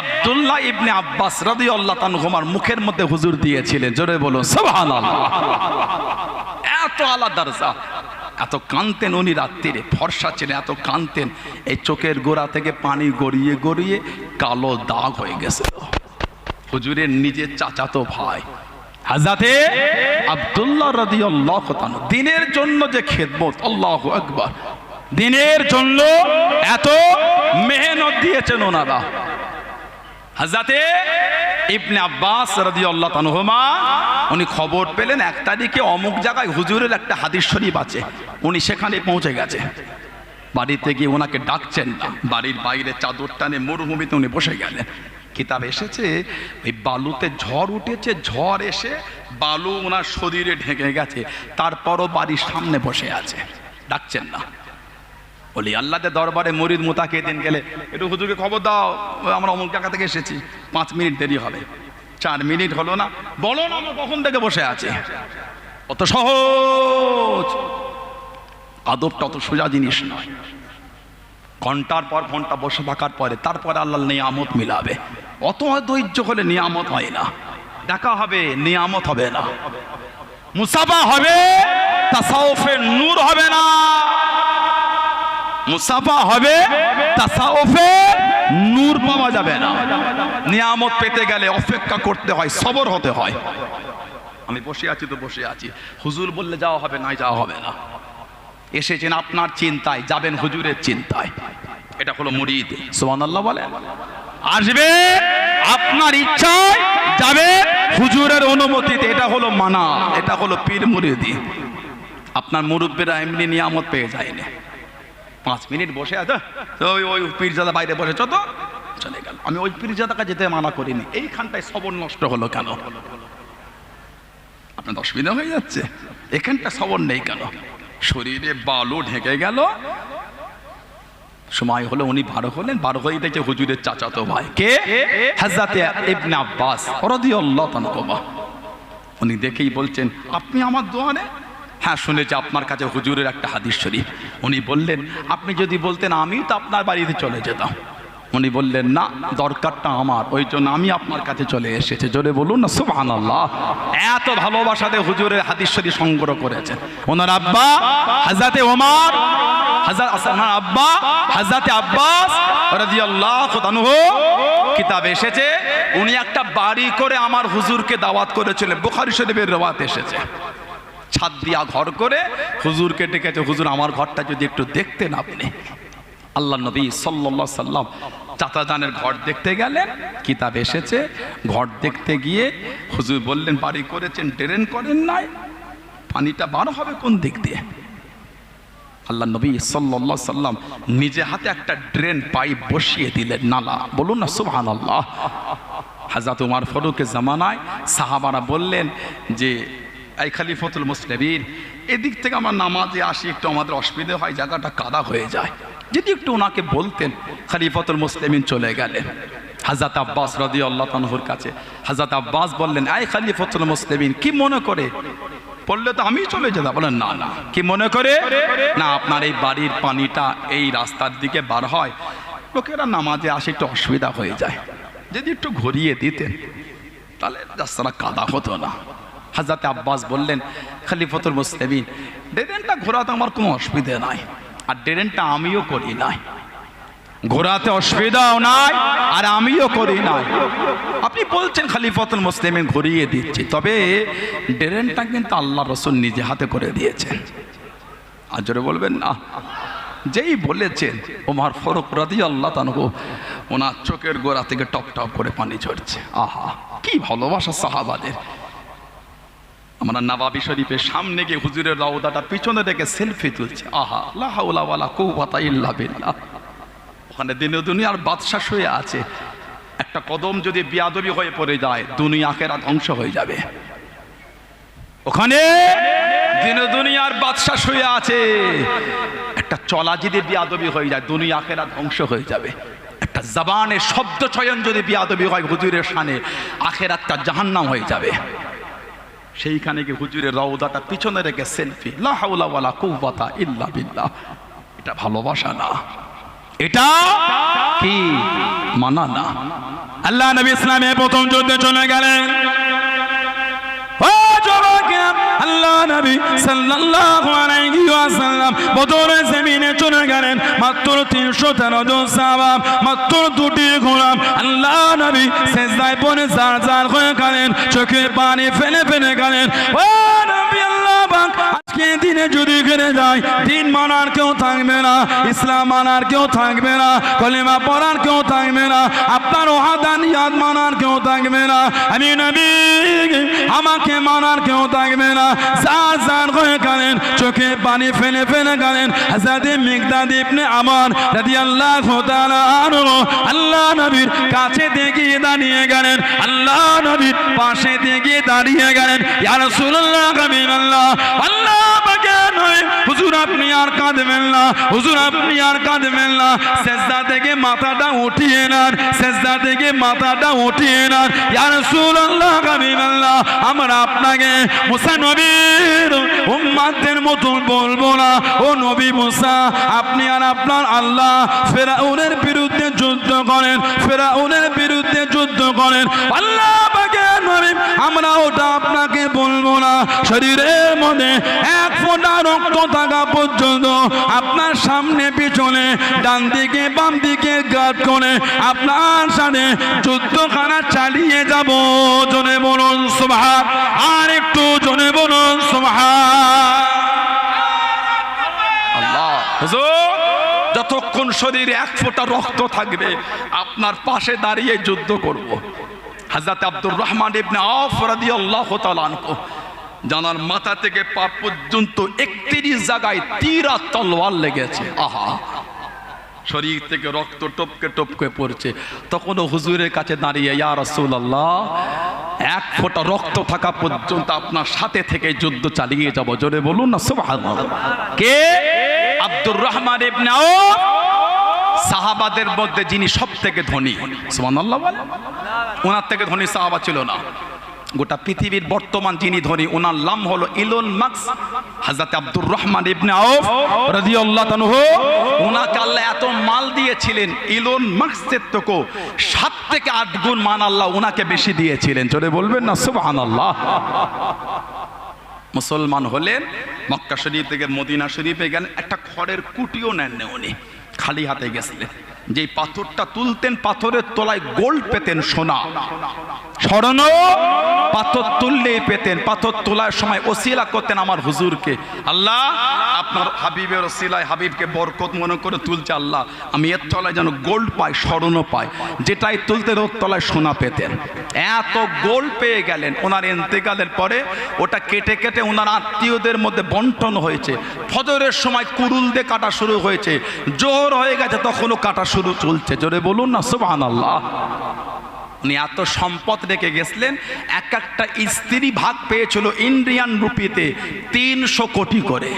আব্দুল্লাহ ইবনে আব্বাস রাদিয়াল্লাহু তাআলার মুখের মধ্যে হুজুর দিয়েছিলেন। জোরে বলুন সুবহানাল্লাহ। এত আলা দরজা, এত কানতেন উনি রাত্রিরে, ফর্সা ছিলেন, এত কানতেন এই চোখের গোড়া থেকে পানি গড়িয়ে গড়িয়ে কালো দাগ হয়ে গেছে। হুজুরের নিজের চাচাতো ভাই হযরতে আব্দুল্লাহ রাদিয়াল্লাহু তাআলা দ্বীনের জন্য যে খেদমত, আল্লাহু আকবার, দ্বীনের জন্য এত মেহনত দিয়েছেন ওনারা। হযরতে ইবনে আব্বাস রাদিয়াল্লাহু তাআলা উনি খবর পেলেন 1 তারিখে অমুক জায়গায় হুজুরের একটা হাদিস শরীফ আছে, উনি সেখানে পৌঁছে গেছে। বাড়িতে গিয়ে ওনাকে ডাকছেন না, বাড়ির বাইরে চাদর টানে মরুভূমিতে উনি বসে গেলেন। কিতাব এসেছে ওই বালুতে ঝড় উঠেছে, ঝড় এসে বালু ওনার শরীরে ঢেকে গেছে, তারপরও বাড়ির সামনে বসে আছে, ডাকছেন না। বলি আল্লাহদের দরবারে মুরিদ মুতাকিদিন গেলে একটু হুজুরকে খবর দাও, আমরা অমুক জায়গা থেকে এসেছি, 5 মিনিট দেরি হবে। 4 মিনিট হলো না, বলো না আমরা কখন থেকে বসে আছি। অত সহজ, আদবটা অত সোজা জিনিস নয়। ঘন্টার পর ঘন্টা বসে থাকার পরে তারপরে আল্লাহর নিয়ামত মিলাবে। অত ধৈর্য হলে নিয়ামত হয় না, দেখা হবে নিয়ামত হবে না, মুসাফা হবে তাসাউফে নূর হবে না, মুসাফা হবে তাসাউফে নূর পাওয়া যাবে না। নিয়ামত পেতে গেলে অপেক্ষা করতে হয়, সবর হতে হয়। আমি বসে আছি তো বসে আছি, হুজুর বললে যাওয়া হবে না, যাওয়া হবে না। এসেছেন আপনার চিন্তায়, যাবেন হুজুরের চিন্তায়। এটা হলো মুরিদ। সুবহানাল্লাহ বলেন। আসবে আপনার ইচ্ছায়, যাবে হুজুরের অনুমতিতে। এটা হলো মানা, এটা হলো পীর মুরিদি। আপনার মুরব্বীরা এমনি নিয়ামত পেয়ে যায়নি। 5 মিনিট বসে আছে, ওই পীরজাদা বাইরে বসেছ তো চলে গেল। আমি ওই পীরজাদাকে যেতে মানা করিনি, এইখানটায় সবর নষ্ট হলো কেন? আপনার অসুবিধা হয়ে যাচ্ছে, এখানটা সবর নেই কেন? শরীরে বালু ঢেকে গেল, সময় হলো উনি বার হলেন। বার হয়ে দেখে হুজুরের চাচাতো ভাই কে? হযরতে ইবনে আব্বাস রাদিয়াল্লাহু তাআলা। উনি দেখেই বলছেন, আপনি আমার দোয়ারে? হ্যাঁ শুনেছি আপনার কাছে হুজুরের একটা হাদিস শরীফ। উনি বললেন, আপনি যদি বলতেন আমি তো আপনার বাড়িতে চলে যেতাম। উনি বললেন, না, দরকারটা আমার, ওই জন্য আমি আপনার কাছে চলে এসেছি। জোরে বলুন না সুবহানাল্লাহ। এত ভালোবাসাতে হুজুরের হাদিস শরীফ সংগ্রহ করেছেন। ওনার আব্বা হযরতে ওমর, ওনার আব্বা হযরতে আব্বাস রাদিয়াল্লাহু তাআলা, কিতাবে এসেছে উনি একটা বাড়ি করে আমার হুজুরকে দাওয়াত করেছিলেন। বুখারী শরীফের রওয়াত এসেছে। ছাদ দিয়া ঘর করে হুজুরকে ডেকেছে, হুজুর আমার ঘরটা যদি একটু দেখতেন আপনি। আল্লাহ নবী সাল্লাল্লাহু আলাইহি সাল্লাম চাচাজানের ঘর দেখতে গেলেন, কিতাব এসেছে, ঘর দেখতে গিয়ে হুজুর বললেন বাড়ি করেছেন, ড্রেন করেন নাই, পানিটা বার হবে কোন দিক দিয়ে? আল্লাহ নবী সাল্লাল্লাহু আলাইহি সাল্লাম নিজে হাতে একটা ড্রেন পাইপ বসিয়ে দিলেন, নালা। বলুন না সুবহানাল্লাহ। হযরত ওমর ফারুকের জামানায় সাহাবারা বললেন যে এই খলিফাতুল মুসলিমিন, এদিক থেকে আমরা নামাজে আসি, একটু আমাদের অসুবিধা হয়, জায়গাটা কাদা হয়ে যায়, যদি একটু ওনাকে বলতেন। খলিফাতুল মুসলিমিন চলে গেলেন হযরত আব্বাস রাদিয়াল্লাহু আনহুর কাছে। হযরত আব্বাস বললেন, এই খলিফাতুল মুসলিমিন, কি মনে করে? বললে তো আমি চলে যেতাম। বলেন না না, কি মনে করে? না, আপনার এই বাড়ির পানিটা এই রাস্তার দিকে বার হয়, লোকেরা নামাজে আসে, একটু অসুবিধা হয়ে যায়, যদি একটু ঘুরিয়ে দিতেন তাহলে রাস্তাটা কাদা হতো না। হযরত আব্বাস বললেন, খলিফাতুল মুসলিমিন, ড্রেনটা ঘোরাতে আমার কোনো অসুবিধা নাই, আর ড্রেনটা আমিও করি নাই, ঘোরাতে অসুবিধাও নাই আর আমিও করি নাই। আপনি বলছেন খলিফাতুল মুসলিমিন ঘুরিয়ে দিচ্ছি, তবে ড্রেনটা কিন্তু আল্লাহ রাসূল নিজে হাতে করে দিয়েছেন। আর জোরে বলবেন না। যেই বলেছেন ওমর ফারুক রাদিয়াল্লাহু আনহু, ওনার চোখের গোড়া থেকে টপ টপ করে পানি ঝরছে। আহা, কি ভালোবাসা সাহাবাদের। আমরা নবাবী শরীফের সামনে গিয়ে হুজুরের রওদাটা পিছনে রেখে সেলফি তুলছে। আহা, লা হাওলা ওয়ালা কুওয়াতা ইল্লা বিল্লাহ। ওখানে দিনে দুনিয়ার বাদশা শুয়ে আছে, একটা কদম যদি বিয়াদবি হয়ে পড়ে যায়, দুনিয়া আখিরাত ধ্বংস হয়ে যাবে। ওখানে দিনে দুনিয়ার বাদশা শুয়ে আছে, একটা চলা যদি বিয়াদবি হয়ে যায়, দুনিয়া আখিরাত ধ্বংস হয়ে যাবে। একটা জবানের শব্দ চয়ন যদি বিয়াদবি হয় হুজুরের শানে, আখিরাতটা জাহান্নাম হয়ে যাবে। সেইখানে গিয়ে হুজুরের রওদাটা পিছনে রেখে সেলফি, লা হাওলা ওয়ালা কুওয়াতা ইল্লা বিল্লাহ। এটা ভালোবাসা না, এটা কি মানা না। আল্লাহ নবী ইসলামে প্রথম যুদ্ধে চলে গেলেন। ও যুবক, আল্লাহ নবী সাল্লাল্লাহু আলাইহি ওয়াসাল্লাম বদরের জমিনে চলে গেলেন। মাত্র 313 জন সাহাবা, মাত্র 2টি ঘোড়া। আল্লাহ নবী সিজদায় পড়ে জার জার হয়ে গেলেন, চোখে পানি ফেলে ফেলে গেলেন। ও নবী আল্লাহ পাক, আজকে দিনে যদি ঘিরে যায়, দিন মানার কেউ থাকবে না, ইসলাম মানার কেউ থাকবে না, কলিমা পড়ার কেউ থাকবে না, আপনার ওয়াহদানিয়াত মানার কেউ থাকবে না, আমি নবী আমাকে মানার কেউ থাকবে না। জার জার হয়ে গেলেন, চোখে পানি ফেলে ফেলে গেলেন। হযরত মিকদাদ ইবনে আমর রাদিয়াল্লাহু তাআলা আনহু আল্লাহ নবীর কাছে গিয়ে দাঁড়িয়ে গেলেন, আল্লাহ নবীর পাশে গিয়ে দাঁড়িয়ে গেলেন। ইয়া রাসূলুল্লাহ, হাবিবাল্লাহ, আল্লাহ পাকে নয়, হুজুর আপনি আর কাঁদবেন না, হুজুর আপনি আর কাঁদবেন না, সিজদা থেকে মাথাটা উঠিয়ে নেন, সিজদা থেকে মাথাটা উঠিয়ে নেন। ইয়া রাসূলুল্লাহ, হাবিবাল্লাহ, আমরা আপনাকে মুসা নবীর উম্মতের মতো বলবো না। ও নবী মুসা, আপনি আর আপনার আল্লাহ ফেরাউনের বিরুদ্ধে যুদ্ধ করেন, ফেরাউনের বিরুদ্ধে যুদ্ধ করেন। আল্লাহ পাকে নবী, আমরা ওটা আপনাকে বলবো না। শরীরের মধ্যে এক ফোঁটা রক্ত থাকা পর্যন্ত আপনার সামনে পিছনে ডান দিকে বাম দিকে গার্ড করে আপনার সাথে যুদ্ধখানা চালিয়ে যাব। জোরে বলুন সুবহান, আর একটু জোরে বলুন সুবহান আল্লাহ। হুজুর, যতক্ষণ শরীরে এক ফোঁটা রক্ত থাকবে আপনার পাশে দাঁড়িয়ে যুদ্ধ করব। হযরত আব্দুর রহমান ইবনে আওফ রাদিয়াল্লাহু তাআলা আনহু জানার মাথা থেকে পা পর্যন্ত 31 জায়গায় তীর আর তলোয়ার লেগেছে। আহা, শরীর থেকে রক্ত টপকে টপকে পড়ছে। তখন হুজুরের কাছে দাঁড়িয়ে, ইয়া রাসূলুল্লাহ, এক ফোঁটা রক্ত থাকা পর্যন্ত আপনার সাথে থেকে যুদ্ধ চালিয়ে যাব। জোরে বলুন না সুবহানাল্লাহ। কে? আব্দুর রহমান ইবনে আওফ, সাহাবাদের মধ্যে যিনি সবথেকে ধনী। সুবহানাল্লাহ বলেন। ওনার থেকে ধনী সাহাবা ছিল না। গোটা পৃথিবীর বর্তমান যিনি ধনী, ওনার নাম হলো ইলন মাস্ক। হযরত আব্দুর রহমান ইবনে আওফ রাদিয়াল্লাহু আনহু, ওনাকে আল্লাহ এত মাল দিয়েছিলেন, ইলন মাস্কের থেকে 7 থেকে 8 গুণ মান আল্লাহ ওনাকে বেশি দিয়েছিলেন। জোরে বলবেন না সুবহানাল্লাহ। মুসলমান হলেন, মক্কা শরীফ থেকে মদিনা শরীফে গেলেন, একটা খড়ের কুটিও নেন উনি, খালি হাতে গেছিলেন। যে পাথরটা তুলতেন, পাথরের তলায় গোল্ড পেতেন, সোনা। স্মরণ পাথর তুললেই পেতেন, পাথর তোলার সময় ওসিলা করতেন আমার হুজুরকে, আল্লাহ আপনার হাবিবের ওসিলায় হাবিবকে বরকত মনে করে তুলছে, আল্লাহ আমি এর তলায় যেন গোল্ড পাই, স্মরণও পাই। যেটাই তুলতেন ওর তলায় সোনা পেতেন। এত গোল্ড পেয়ে গেলেন। ওনার ইন্তেকালের পরে ওটা কেটে কেটে ওনার আত্মীয়দের মধ্যে বন্টন হয়েছে। ফজরের সময় কুরুল দিয়ে কাটা শুরু হয়েছে, জোহর হয়ে গেছে তখনও কাটা শুরু চলছে। জোরে বলুন না সুবহানাল্লাহ। উনি এত সম্পদ রেখে গেছিলেন, এক একটা স্ত্রী ভাগ পেয়েছিল ইন্ডিয়ান রুপিতে 300 কোটি করে।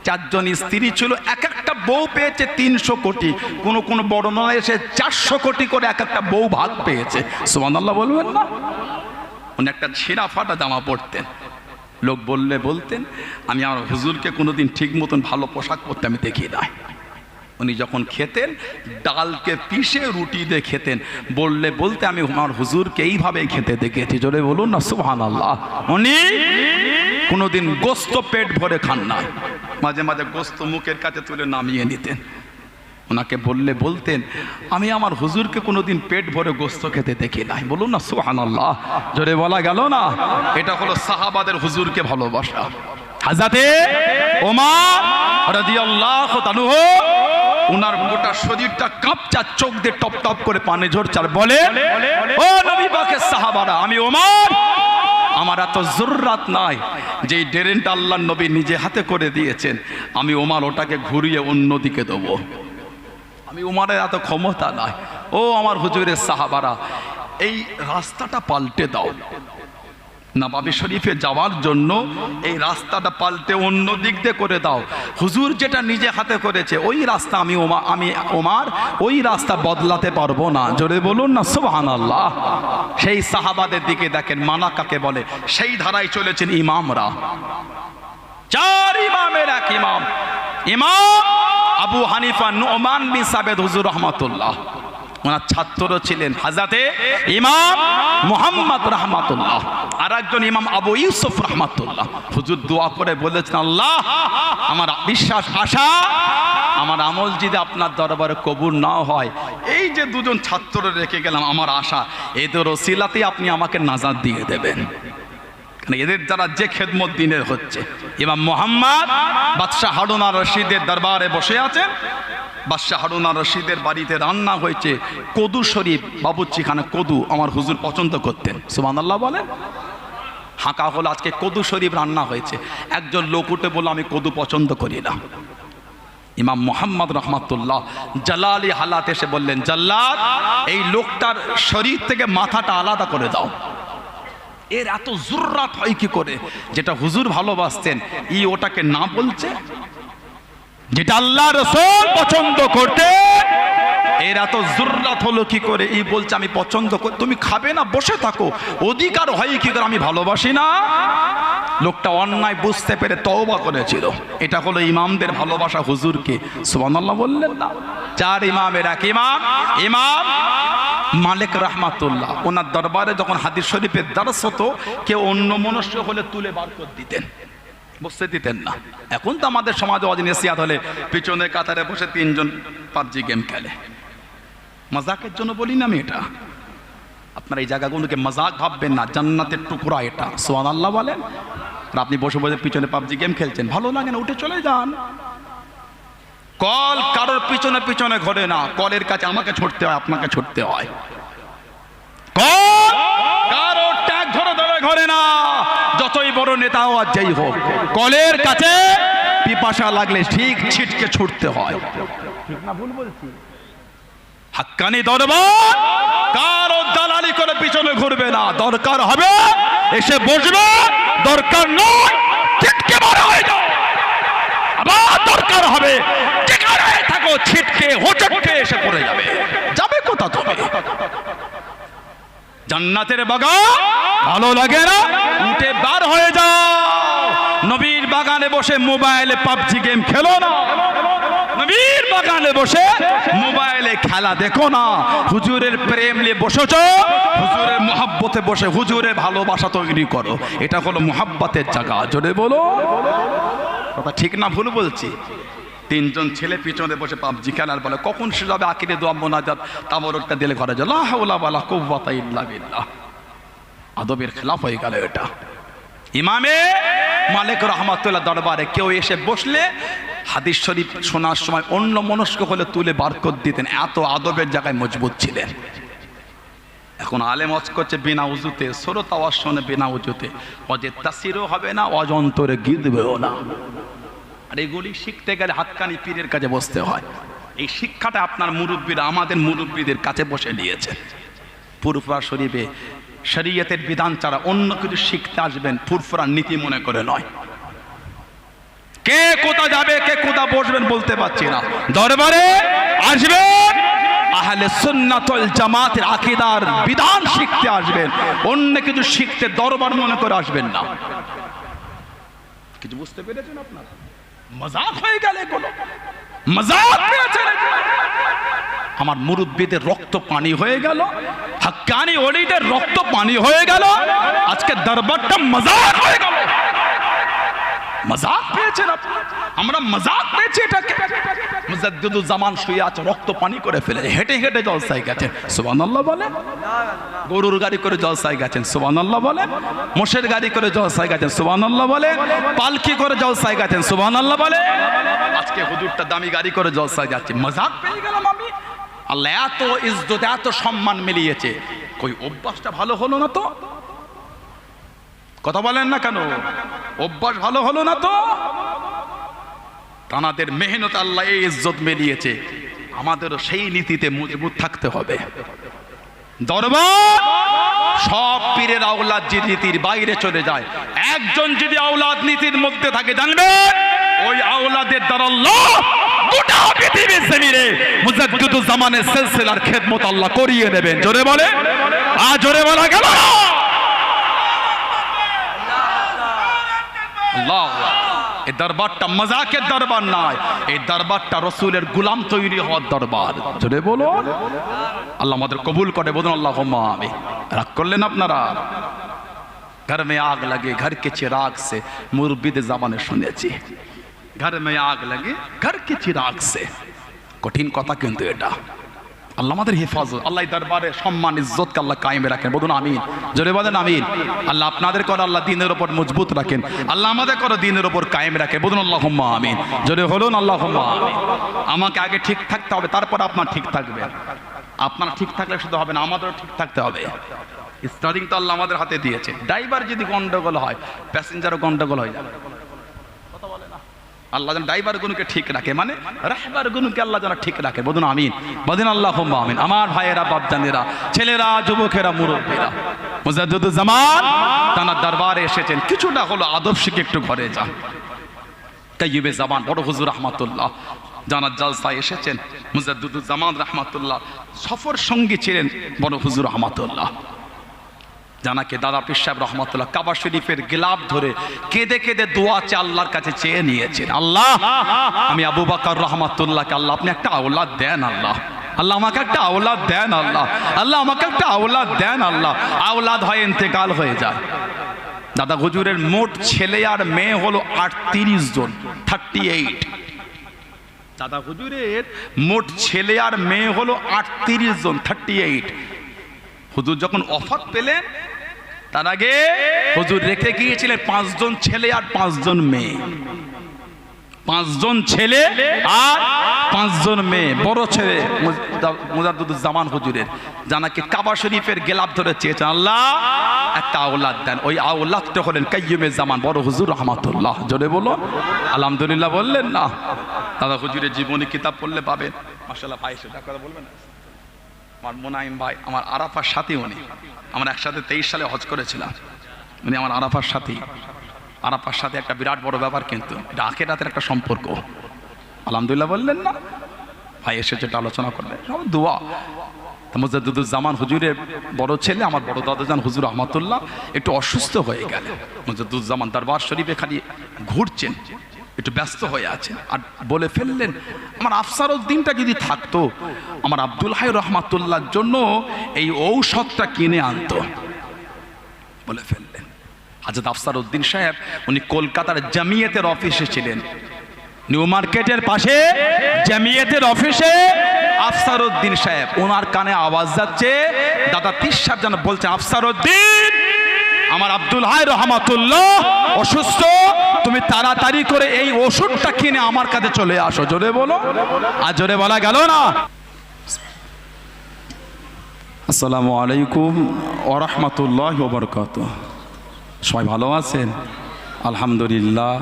4 জন স্ত্রী ছিল, এক একটা বউ পেয়েছে 300 কোটি। কোন কোন বর্ণনায় এসে 400 কোটি করে এক একটা বউ ভাগ পেয়েছে। সুবহানাল্লাহ বলবেন না? উনি একটা ছেঁড়া ফাটা জামা পরতেন। লোক বললে বলতেন, আমি আমার হুজুরকে কোনোদিন ঠিক মতন ভালো পোশাক পরতে আমি দেখি নাই। উনি যখন খেতেন ডালকে পিষে রুটি দিয়ে খেতেন। বললে বলতে আমি আমার হুজুরকে এইভাবে খেতে দেখেছি। জোরে বলুন না সুবহানাল্লাহ। উনি কোনোদিন গোস্ত পেট ভরে খান না, মাঝে মাঝে গোস্ত মুখের কাছে তুলে নামিয়ে নিতেন। ওনাকে বললে বলতেন, আমি আমার হুজুরকে কোনোদিন পেট ভরে গোস্ত খেতে দেখি নাই। বলুন না সুবহানাল্লাহ। জোরে বলা গেল না? এটা হলো সাহাবাদের হুজুরকে ভালোবাসা। হযরতে ওমর রাদিয়াল্লাহু তাআলা ওনার গোটা শরীরটা কাঁপছে, চোখ দিয়ে টপ টপ করে পানি ঝরছে, আর বলে, ও নবী পাকের সাহাবারা, আমি ওমর, আমার এত জরুরত নাই যে ড্রেনটা আল্লাহর নবী নিজে হাতে করে দিয়েছেন, আমি ওমর ওটাকে ঘুরিয়ে অন্যদিকে দেবো। আমি ওমরের এত ক্ষমতা নাই। ও আমার হুজুরের সাহাবারা, এই রাস্তাটা পাল্টে দাও। নবাবী শরীফে যাওয়ার জন্য এই রাস্তাটা পাল্টে অন্য দিক দিয়ে করে দাও। হুজুর যেটা নিজে হাতে করেছে ওই রাস্তা আমি ওমর ওই রাস্তা বদলাতে পারবো না। জোরে বলুন না সুবহানাল্লাহ। সেই সাহাবাদের দিকে দেখেন, মানা কাকে বলে, সেই ধারায় চলেছেন ইমামরা। 4 ইমামের এক ইমাম, ইমাম আবু হানিফা নুমান বিন সাবেদ হুজুর রহমাতুল্লাহ। ওনার ছাত্র ছিলেন হযরতে ইমাম মুহাম্মদ রাহমাতুল্লাহ, আর একজন ইমাম আবু ইউসুফ রাহমাতুল্লাহ। হুজুর দোয়া করে বলেছেন, আল্লাহ আমার বিশ্বাস আশা আমার আমল যদি আপনার দরবারে কবুল না হয়, এই যে 2 জন ছাত্র রেখে গেলাম, আমার আশা এদের ওসিলাতে আপনি আমাকে নাজাত দিয়ে দেবেন। কারণ এদের দ্বারা যে খেদমত দিনের হচ্ছে। ইমাম মুহাম্মদ বাদশাহ হারুন আর রশিদের দরবারে বসে আছেন। বাদশাহ হারুন আর রশিদের বাড়িতে রান্না হয়েছে কদু শরীফ, বাবুর্চিখানা কদু আমার হুজুর পছন্দ করতেন। সুবহানাল্লাহ বলেন। হাঁকা হলো আজকে কদু শরীফ রান্না হয়েছে। একজন লোক উঠে বলল, আমি কদু পছন্দ করি না। ইমাম মুহাম্মদ রহমাতুল্লাহ জালালি হালাত এসে বললেন, জাল্লাদ এই লোকটার শরীর থেকে মাথাটা আলাদা করে দাও। এর এত জুররাত হয় কি করে? যেটা হুজুর ভালোবাসতেন ওটাকে না বলছে, যেটা আল্লাহ রাসূল পছন্দ করতে, এর এত জুররাত হলো কি করে? বলছে আমি পছন্দ করি। তুমি খাবে না, বসে থাকো, অধিকার হয় কি করে? আমি ভালোবাসি না। লোকটা অন্যায় বুঝতে পেরে তওবা করেছিল। এটা হলো ইমামদের ভালোবাসা হুজুরকে। সুবহানাল্লাহ বললেন না? 4 ইমামের এক ইমাম, ইমাম মালিক রাহমাতুল্লাহ। ওনার দরবারে যখন হাদিস শরীফের দরস হতো, কেউ অন্য মনস্ক হলে তুলে বার করে দিতেন, বসতে দিতেন না। এখন তো আমাদের সমাজে অজিনেসিয়াত হলে পিছনে কাতারে বসে 3 জন পাবজি গেম খেলে। মজাকের জন্য বলি না আমি এটা। আপনারা এই জায়গাগুলোকে মজাক ভাববেন না, জান্নাতের টুকরা এটা। সুবহানাল্লাহ বলেন। আর আপনি বসে বসে পিছনে পাবজি গেম খেলছেন, ভালো লাগে না, উঠে চলে যান। কল কারোর পিছনে পিছনে ঘোরে না, কলের কাছে আমাকে ছুটতে হয়, আপনাকে ছুটতে হয়। কল কারোর ট্যাগ ধরে ধরে ঘোরে না, যতই বড় নেতা হওয়ার যাই হোক, কলের কাছে পিপাসা লাগলে ঠিক ছিটকে ছুটতে হয়। ঠিক না ভুল বলছি? হাক্কানি দরবার কারো দালালি করে পিছনে ঘুরবে না। দরকার হবে এসে বসবে, দরকার নয় ছিটকে বড় হয়ে যাও। আবার দরকার হবে যেখানে থাকো ছিটকে হোঁচটকে এসে পড়ে যাবে। যাবে কোথা তুমি? জান্নাতের বাগান ভালো লাগে না? উঠে বার হয়ে যাও। নবীর বাগানে বসে মোবাইলে পাবজি গেম খেলো না। নবীর বাগানে বসে মোবাইলে খেলা দেখো না। হুজুরের প্রেম নিয়ে বসেছ, হুজুরের মুহাব্বতে বসে হুজুরের ভালোবাসা তৈরি করো। এটা হলো মুহাব্বতের জায়গা। জোরে বলো কথা ঠিক না ভুল বলছি? 3 জন ছেলে পিছনে বসে পাবজি খেলার বলে, কখন সে যাবে আকিরে দোয়া মোনাজাত তাবরকটা দিলে ঘরে যায়, লা হাওলা ওয়ালা কুওয়াতা ইল্লা বিল্লাহ। আদবের খেলাফ হয়ে গেল এটা। ইমামে মালিক রহমাতুল্লাহ দরবারে কেউ এসে বসলে হাদিস শরীফ শোনার সময় অন্য মনস্ক হলে তুলে বার করে দিতেন, এত আদবের জায়গায় মজবুত ছিলেন। এখন আলেম ওয়াজ করছে বিনা উজুতে, সরত আওয়াজ শোনে বিনা উজুতে, অজে তাসিরও হবে না, অজন্তরে গিদবেও না। আর এগুলি শিখতে গেলে হাক্কানি পীরের কাছে বসতে হয়। এই শিক্ষাটা আপনার মুরব্বীরা আমাদের মুরব্বীদের কাছে বসে নিয়েছে। ফুরফুরা শরীফে শরীয়তের বিধান ছাড়া অন্য কিছু শিখতে আসবেন ফুরফুরার নীতি মনে করে নয়। কে কোথা যাবে, কে কোথা বসবেন বলতে পারছি না। দরবারে আসবেন, আহলে সুন্নাত ওয়াল জামাতের আকীদার বিধান শিখতে আসবেন, অন্য কিছু শিখতে দরবার মনে করে আসবেন না। কিছু বুঝতে পেরেছেন আপনারা? মজাক হয়ে গেল এগুলো, মজাক পেয়েছেন। আমার মুরব্বীদের রক্ত পানি হয়ে গেল, হাক্কানি ওলিদের রক্ত পানি হয়ে গেল, আজকে দরবারটা মজাক হয়ে গেল। মজাক পেয়েছেন আপনি, আমরা মজাক পেয়েছি এটাকে। মুজাদ্দিদুল জামান শুয়ে আছে, রক্ত পানি করে ফেলে হেঁটে হেঁটে জলসায় গেছেন, সুবহানাল্লাহ বলে। গরুর গাড়ি করে জলসায় গেছেন, সুবহানাল্লাহ বলে। মোষের গাড়ি করে জলসায় গেছেন, সুবহানাল্লাহ বলে। পালকি করে জলসায় গেছেন, সুবহানাল্লাহ বলে। আজকে হুজুরটা দামি গাড়ি করে জলসায় যাচ্ছে, মজাক পেয়ে গেলাম আমি। আল্লাহ এত ইজ্জত এত সম্মান মিলিয়েছে, কই অভ্যাসটা ভালো হলো না তো? কথা বলেন না কেন? অভ্যাস ভালো হলো না তো? তানাদের মেহনত আল্লাহ এই ইজ্জত মিলিয়েছে, আমাদেরও সেই নীতিতে মজবুত থাকতে হবে। দরবার সব পীরের আওলাদ যে নীতির বাইরে চলে যায়, একজন যদি আওলাদ নীতির মধ্যে থাকে, জানবেন ওই আওলাদের দ্বারা আল্লাহ গোটা পৃথিবীর জমিনে মুজাদ্দিদুল জামানের সিলসিলার খেদমত আল্লাহ করিয়ে নেবেন। জোরে বলে, জোরে বলা গেল না। আল্লাহ, এই দরবারটা মজাকের দরবার নয়, এই দরবারটা রসুলের গোলাম তৈরি হওয়ার দরবার। জোরে বলো, আল্লাহ আমাদের কবুল করে, বলুন আল্লাহুম্মা আমিন। রাগ করলেন আপনারা? ঘর মে আগ লাগে ঘর কে চিরাগ সে, মুরব্বিদের জামানে শুনেছি, ঘর মে আগ লাগে ঘর কে চিরাগ সে। কঠিন কথা কিন্তু এটা। আল্লাহ আমাদের হেফাজত, আল্লাহ দরবারে সম্মান ইজ্জতকে আল্লাহ কায়েমে রাখেন, বলুন আমিন। জোরে বলেন আমিন। আল্লাহ আপনাদের করে আল্লাহ দ্বীনের উপর মজবুত রাখেন, আল্লাহ আমাদের করে দ্বীনের উপর কায়েম রাখে, বলুন আল্লাহুম্মা আমিন। জোরে বলুন আল্লাহুম্মা আমিন। আমাকে আগে ঠিক থাকতে হবে, তারপর আপনার ঠিক থাকবে। আপনারা ঠিক থাকলে শুধু হবে না, আমাদেরও ঠিক থাকতে হবে। স্টারিং তো আল্লাহ আমাদের হাতে দিয়েছে। ড্রাইভার যদি গন্ডগোল হয়, প্যাসেঞ্জারও গন্ডগোল হয়ে যাবে। আল্লাহ যেন ড্রাইভার গুলোকে ঠিক রাখে, মানে রাহবার গুলোকে আল্লাহ যেন ঠিক রাখে, বলুন আমিন। বলেন আল্লাহুম্মা আমিন। আমার ভাইয়েরা, বাপজানেরা, ছেলেরা, যুবকেরা, মুরব্বীরা, মুজাদ্দিদুল জামান তার দরবারে এসেছেন, কিছুটা হলো আদব শিখে একটু ঘরে যান। তাইয়্যিবে জামান বড় হুজুর রাহমাতুল্লাহ জানার জলসায় এসেছেন। মুজাদ্দিদুল জামান রাহমাতুল্লাহ সফর সঙ্গী ছিলেন বড় হুজুর রাহমাতুল্লাহ। জানাকে দাদা পীর সাহেব রহমাতুল্লাহ কাবা শরীফের গিলাফ ধরে কেঁদে কেঁদে দোয়া চেয়ে আল্লাহর কাছে চেয়ে নিয়েছেন, আল্লাহ আমি আবু বকর রহমাতুল্লাহকে আল্লাহ আপনি একটা আওলাদ দেন, আল্লাহ আল্লাহ আমাকে একটা আওলাদ দেন, আল্লাহ আল্লাহ আমাকে একটা আওলাদ দেন, আল্লাহ। আওলাদ হয়, ইন্তেকাল হয়ে যায়। দাদা হুজুরের মোট ছেলে আর মেয়ে হলো 38 জন, 38। দাদা হুজুরের মোট ছেলে আর মেয়ে হলো 38 জন, 38। হুজুর যখন ওফাত পেলেন, তার আগে হুজুর রেখে গিয়েছিলেন 5 জন ছেলে আর 5 জন মেয়ে। 5 জন ছেলে আর 5 জন মেয়ে। বড় ছেলে মুজাদ্দিদুল জামান হুজুরের জানাকে কাবা শরীফের গিলাফ ধরে চেয়েছেন, আল্লাহ একটা আওলাদ দেন। ওই আওলাদটা হলেন কাইয়্যুমে জামান বড় হুজুর রহমাতুল্লাহ। জোরে বলো আলহামদুলিল্লাহ বললেন না? দাদা হুজুরের জীবনী কিতাব পড়লে পাবেন। মাশাআল্লাহ ভাই, সেটা কথা বলবেন না? আমার মোনাইম ভাই, আমার আরাফার সাথী, উনি আমরা একসাথে 23 সালে হজ করেছিলাম। উনি আমার আরাফার সাথী। আরাফার সাথে একটা বিরাট বড় ব্যাপার, কিন্তু এটা আখিরাতের একটা সম্পর্ক। আলহামদুলিল্লাহ বললেন না? ভাই এসে যেটা আলোচনা করলেন সব দোয়া। মুজাদ্দিদুল জামান হুজুরের বড় ছেলে আমার বড় দাদাজান হুজুর রহমাতুল্লাহ একটু অসুস্থ হয়ে গেলেন। মুজাদ্দিদুল জামান দরবার শরীফে খালি ঘুরছেন, একটু ব্যস্ত হয়ে আছেন, আর বলে ফেললেন আমার আফসারউদ্দিনটা যদি থাকতো, আমার আব্দুল হাই রহমাতুল্লাহর জন্য এই ঔষধটা কিনে আনতো। বলে ফেললেন। হযরত আফসারউদ্দিন সাহেব উনি কলকাতার জামিয়াতের অফিসে ছিলেন, নিউ মার্কেটের পাশে জামিয়াতের অফিসে আফসারউদ্দিন সাহেব। ওনার কানে আওয়াজ যাচ্ছে, দাদা পীর সাহেব যেন বলছেন, আফসারউদ্দিন আমার আব্দুল হাই রহমাতুল্লাহ অসুস্থ, তুমি তাড়াতাড়ি করে এই ওষুধটা কিনে আমার কাছে চলে আসো। জোরে বলো, আর জোরে বলা গেল না। আসসালামু আলাইকুম ওয়া রাহমাতুল্লাহি ওয়া বারাকাতুহু। সবাই ভালো আছেন? আলহামদুলিল্লাহ,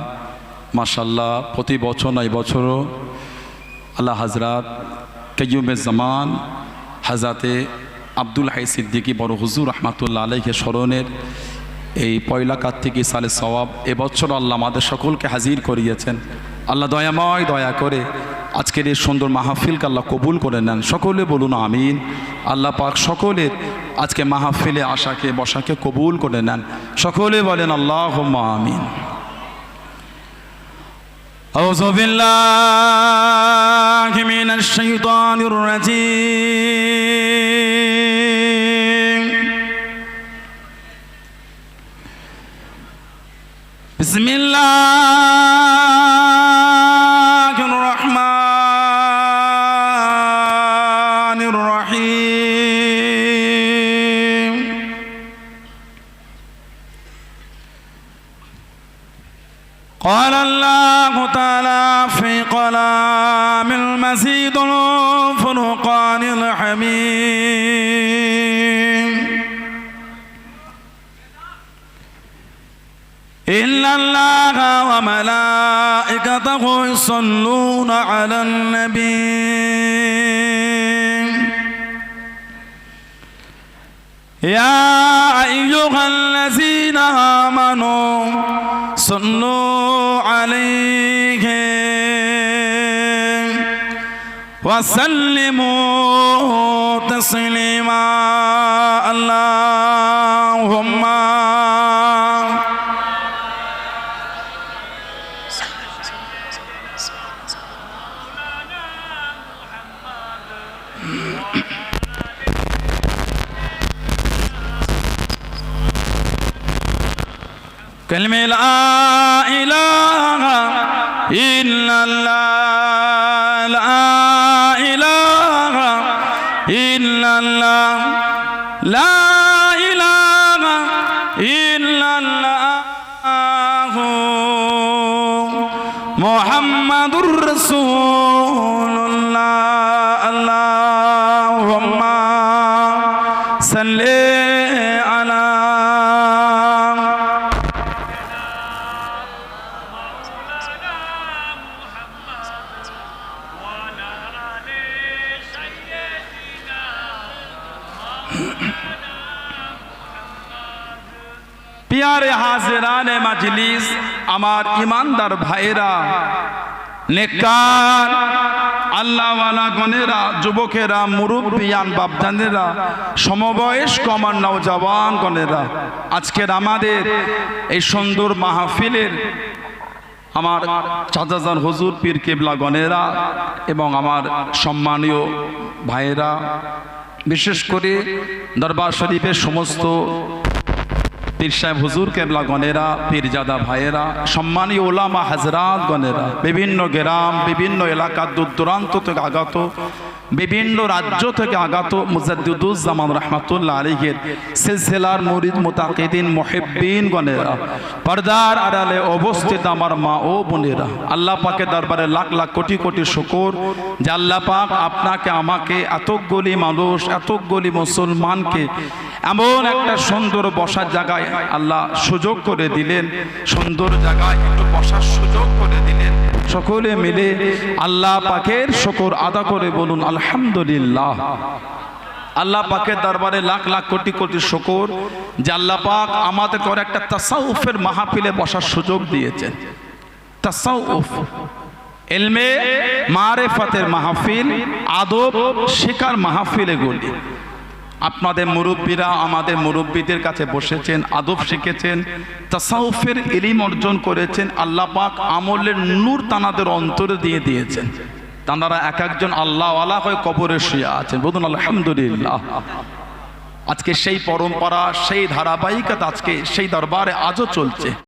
মাশাআল্লাহ। প্রতি বছর নয় বছরও আল্লাহ হযরত কাইয়ুমে জামান হযরতে আব্দুল হাই সিদ্দিকী বড় হুজুর রহমাতুল্লাহ আলাইহি স্মরণের এই পয়লা কার্তিকী সালে সওয়াব এবছর আল্লাহ আমাদের সকলকে হাজির করিয়েছেন। আল্লাহ দয়াময় দয়া করে আজকের এই সুন্দর মাহফিলকে আল্লাহ কবুল করে নেন। সকলে বলুন আমিন। আল্লাহ পাক সকলের আজকে মাহফিলে আশাকে বসাকে কবুল করে নেন। সকলে বলেন আল্লাহুম্মা আমিন। আউযু বিল্লাহি মিনাশ শাইতানির রাজীম। বিসমিল্লাহির রহমানির রহিম। قال الله تعالى في كلام المزيد الفرقان الحميد إن الله وملائكته يصلون على النبي يا أيها الذين آمنوا صلوا عليه وسلموا تسليما اللهم كلمة لا إله إلا الله لا إله إلا الله لا إله إلا الله محمد رسول الله اللهم صل على प्यारे हाजिराने मजलिस, আমার ইমানদার ভাইরা, নেককার আল্লাহওয়ালা গণেরা, যুবকেরা, মুরব্বিয়ান বাপজানেরা, সমবয়স্ক আমার নওজওয়ান গণেরা, আজকের আমাদের এই সুন্দর মাহফিলের আমার চাচাজান হুজুর পীর কেবলা গণেরা এবং আমার সম্মানীয় ভাইয়েরা, বিশেষ করে দরবার শরীফের সমস্ত পীর সাহেব হুজুর কেবলা গণেরা, পীরজাদা ভাইয়েরা, সম্মানীয় ওলামা হাজরাত গণেরা, বিভিন্ন গ্রাম বিভিন্ন এলাকা দূর দূরান্ত থেকে আগত, বিভিন্ন রাজ্য থেকে আগত মুজাদ্দিদুজ্জামান রহমাতুল্লাহ আলাইহির সিলসিলার মুরিদ মুতাকিদিন মুহিব্বিন গণেরা, পর্দার আড়ালে অবস্থিত আমার মা ও বোনেরা, আল্লাহ পাকের দরবারে লাখ লাখ কোটি কোটি শুকর যে আল্লাহ পাক আপনাকে আমাকে এতগুলি মানুষ এতগুলি মুসলমানকে এমন একটা সুন্দর বসার জায়গায় আল্লাহ সুযোগ করে দিলেন, সুন্দর জায়গায় একটু বসার সুযোগ করে দিলেন। সকলে মিলে আল্লাহ পাকের শুকর আদা করে বলুন আলহামদুলিল্লাহ। আল্লাহ পাকের দরবারে লাখ লাখ কোটি কোটি শুকর যে আল্লাহ পাক আমাদের করে একটা তাসাউফের মাহফিলে বসার সুযোগ দিয়েছেন। তাসাউফ ইলমে মারিফাতের মাহফিল, আদব শেখার মাহফিল, এগুলি আপনাদের মুরব্বীরা আমাদের মুরব্বীদের কাছে বসেছেন, আদব শিখেছেন, তাসাউফের ইলম অর্জন করেছেন। আল্লাহ পাক আমলের নূর তানাদের অন্তরে দিয়ে দিয়েছেন। তানারা এক একজন আল্লাহওয়ালা হয়ে কবরে শুয়ে আছেন। বলুন আলহামদুলিল্লাহ। আজকে সেই পরম্পরা, সেই ধারাবাহিকতা আজকে সেই দরবারে আজও চলছে।